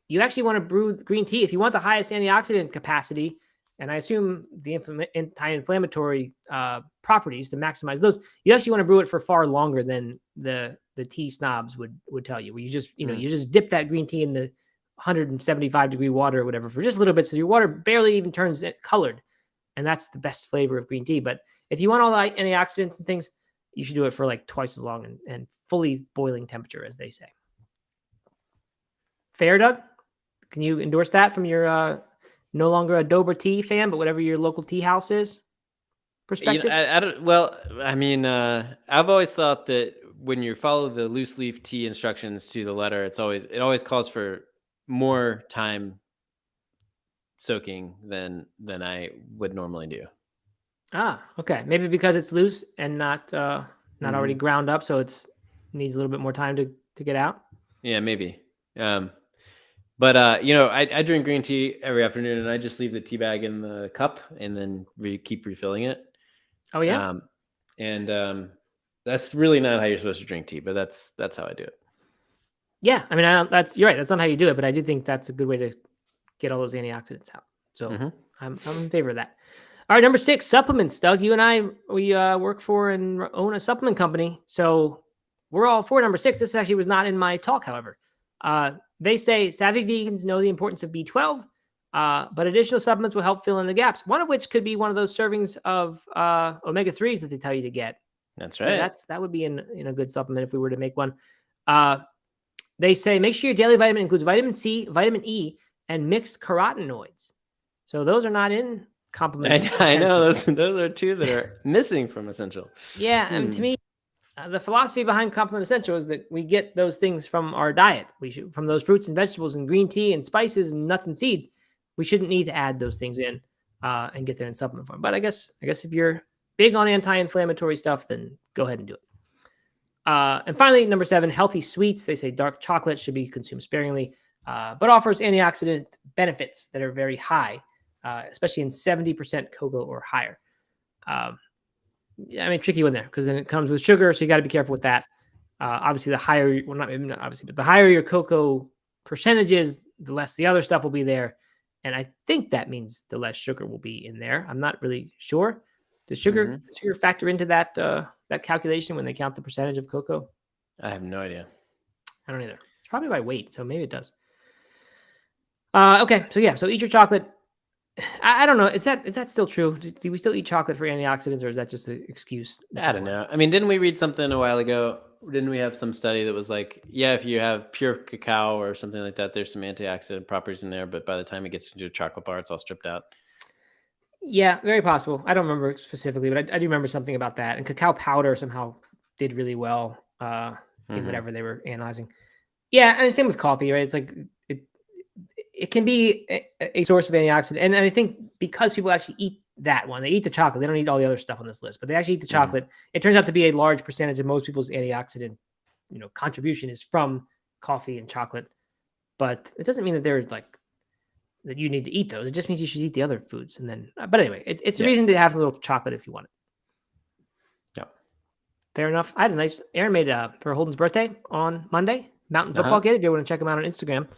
you actually want to brew green tea if you want the highest antioxidant capacity, and I assume the anti-inflammatory properties to maximize those. You actually want to brew it for far longer than the tea snobs would tell you. Where you just you just dip that green tea in the 175 degree water or whatever for just a little bit, so your water barely even turns it colored, and that's the best flavor of green tea. But if you want all the antioxidants and things, you should do it for like twice as long and fully boiling temperature, as they say. Fair, Doug? Can you endorse that from your no longer a Dober tea fan, but whatever your local tea house is? Perspective? I don't. Well, I mean, I've always thought that when you follow the loose leaf tea instructions to the letter, it always calls for more time soaking than I would normally do. Ah, okay. Maybe because it's loose and not already ground up, so it needs a little bit more time to get out. Yeah, maybe. But I drink green tea every afternoon, and I just leave the tea bag in the cup and then keep refilling it. Oh yeah. That's really not how you're supposed to drink tea, but that's how I do it. Yeah, I mean, you're right. That's not how you do it, but I do think that's a good way to get all those antioxidants out. So I'm in favor of that. All right, number 6, supplements. Doug, you and I, we work for and own a supplement company, so we're all for number 6. This actually was not in my talk, however. They say savvy vegans know the importance of B12, but additional supplements will help fill in the gaps. One of which could be one of those servings of omega-3s that they tell you to get. That's right. That would be in a good supplement if we were to make one. They say make sure your daily vitamin includes vitamin C, vitamin E, and mixed carotenoids. So those are not in complement. I know those are 2 that are missing from essential. Yeah, and to me, the philosophy behind complement essential is that we get those things from our diet. From those fruits and vegetables and green tea and spices and nuts and seeds. We shouldn't need to add those things in and get them in supplement form. But I guess if you're big on anti-inflammatory stuff, then go ahead and do it. And finally, number 7, healthy sweets. They say dark chocolate should be consumed sparingly, but offers antioxidant benefits that are very high, especially in 70% cocoa or higher. I mean, tricky one there because then it comes with sugar, so you got to be careful with that. Obviously, the higher, well, not obviously, but the higher your cocoa percentage is, the less the other stuff will be there. And I think that means the less sugar will be in there. I'm not really sure. Does sugar factor into that calculation when they count the percentage of cocoa? I have no idea. I don't either. It's probably by weight, so maybe it does. Okay, so eat your chocolate. I don't know. Is that still true? Do we still eat chocolate for antioxidants, or is that just an excuse? I don't know. I mean, didn't we read something a while ago didn't we have some study that was like, yeah, if you have pure cacao or something like that, there's some antioxidant properties in there, but by the time it gets into a chocolate bar, it's all stripped out. Yeah, very possible. I don't remember specifically, but I do remember something about that. And cacao powder somehow did really well in whatever they were analyzing. Yeah, and same with coffee, right? It's like it can be a source of antioxidant, and I think because people actually eat that one, they eat the chocolate. They don't eat all the other stuff on this list, but they actually eat the chocolate. It turns out to be a large percentage of most people's antioxidant, contribution is from coffee and chocolate. But it doesn't mean that they're like that you need to eat those. It just means you should eat the other foods, and then. But anyway, it's a reason to have a little chocolate if you want it. Yeah, fair enough. I had Aaron made for Holden's birthday on Monday. Mountain Football Kid. If you want to check him out on Instagram,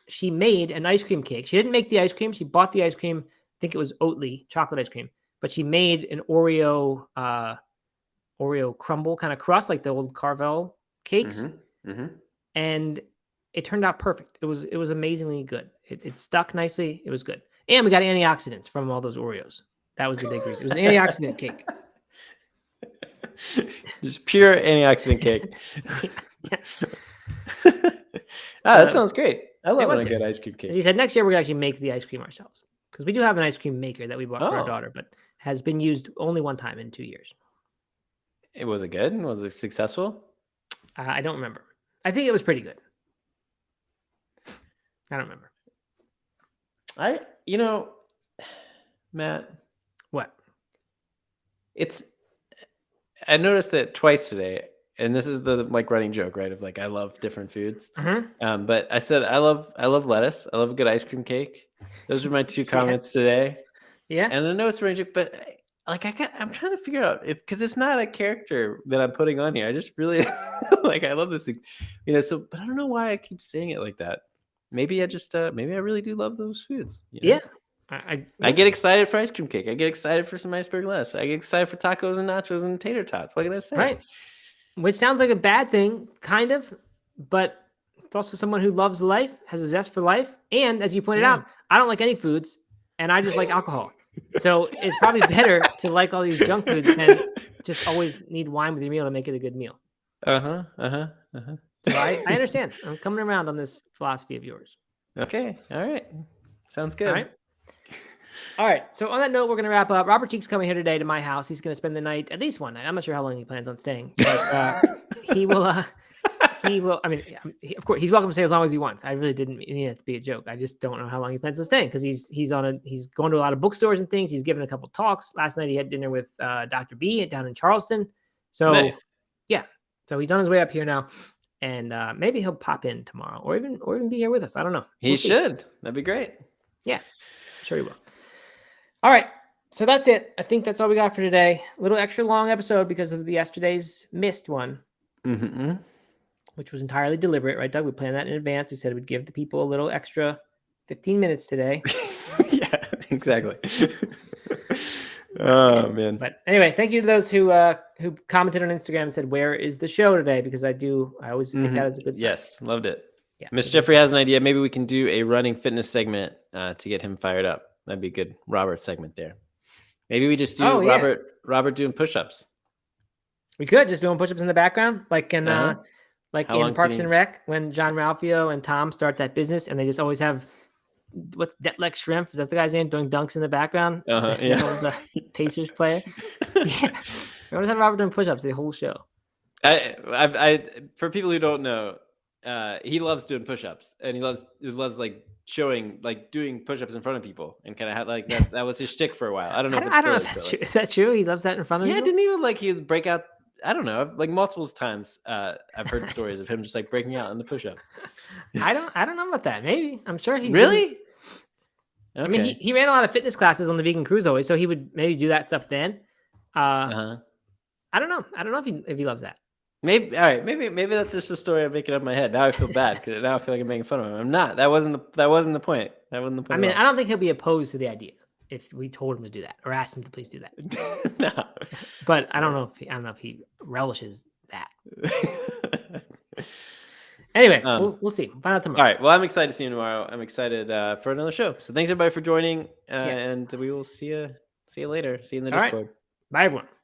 she made an ice cream cake. She didn't make the ice cream. She bought the ice cream. I think it was Oatly chocolate ice cream, but she made an Oreo crumble kind of crust, like the old Carvel cakes, and it turned out perfect. It was amazingly good. It stuck nicely. It was good, and we got antioxidants from all those Oreos. That was the big reason. It was an antioxidant cake. Just pure antioxidant cake. That sounds great. I love a good ice cream cake. As he said, next year we're gonna actually make the ice cream ourselves because we do have an ice cream maker that we bought for our daughter, but has been used only one time in 2 years. Was it good? Was it successful? I don't remember. I think it was pretty good. I don't remember. Matt. What? I noticed that twice today, and this is the running joke, right? Of I love different foods. But I said I love lettuce. I love a good ice cream cake. Those are my two comments today. Yeah. And I know it's a running joke, but I'm trying to figure out because it's not a character that I'm putting on here. I just really I love this thing, So, but I don't know why I keep saying it like that. Maybe I just maybe I really do love those foods. Yeah. I get excited for ice cream cake. I get excited for some iceberg lettuce. I get excited for tacos and nachos and tater tots. What can I say? Right. Which sounds like a bad thing, kind of, but it's also someone who loves life, has a zest for life. And as you pointed out, I don't like any foods and I just like alcohol. So it's probably better to like all these junk foods than just always need wine with your meal to make it a good meal. So I understand. I'm coming around on this philosophy of yours. Okay. All right. Sounds good. All right. So on that note, we're going to wrap up. Robert Cheek's coming here today to my house. He's going to spend the night, at least one night. I'm not sure how long he plans on staying, but he will. I mean, of course, he's welcome to stay as long as he wants. I really didn't mean it to be a joke. I just don't know how long he plans on staying because he's going to a lot of bookstores and things. He's given a couple talks. Last night he had dinner with Dr. B down in Charleston. So nice. Yeah. So he's on his way up here now. And maybe he'll pop in tomorrow or even be here with us. I don't know. He should. That'd be great. Yeah, I'm sure he will. All right. So that's it. I think that's all we got for today. A little extra long episode because of the yesterday's missed one, which was entirely deliberate, right, Doug? We planned that in advance. We said we'd give the people a little extra 15 minutes today. Yeah, exactly. Oh, man. But anyway, thank you to those who commented on Instagram and said, where is the show today? Because I always think that is a good sign. Yes, loved it. Yeah. Miss Jeffrey has an idea. Maybe we can do a running fitness segment to get him fired up. That'd be a good Robert segment there. Maybe we just do Robert doing push-ups. We could just doing push-ups in the background, like in Parks and Rec when John Ralphio and Tom start that business and they just always have what's Detlek Shrimp? Is that the guy's name? Doing dunks in the background? Yeah. The Pacers player. Yeah. We always have Robert doing push-ups the whole show. I for people who don't know, he loves doing push-ups and he loves showing doing push-ups in front of people and kind of had that was his shtick for a while. I don't know if that's true. Is that true? He loves that in front of people? Yeah, didn't he he'd break out? I don't know, multiple times. I've heard stories of him just breaking out in the push-up. I don't know about that. Maybe I'm sure he really. Okay. I mean, he ran a lot of fitness classes on the Vegan Cruise always, so he would maybe do that stuff then. I don't know. I don't know if he loves that. Maybe all right. Maybe that's just a story I'm making up in my head. Now I feel bad because now I feel like I'm making fun of him. I'm not. That wasn't the point. That wasn't the point. I mean, I don't think he'll be opposed to the idea if we told him to do that or asked him to please do that. No. But I don't know if he relishes that. Anyway, we'll see. Find out tomorrow. All right. Well, I'm excited to see you tomorrow. I'm excited for another show. So thanks everybody for joining, and we will see you later. See you in the Discord. Right. Bye everyone.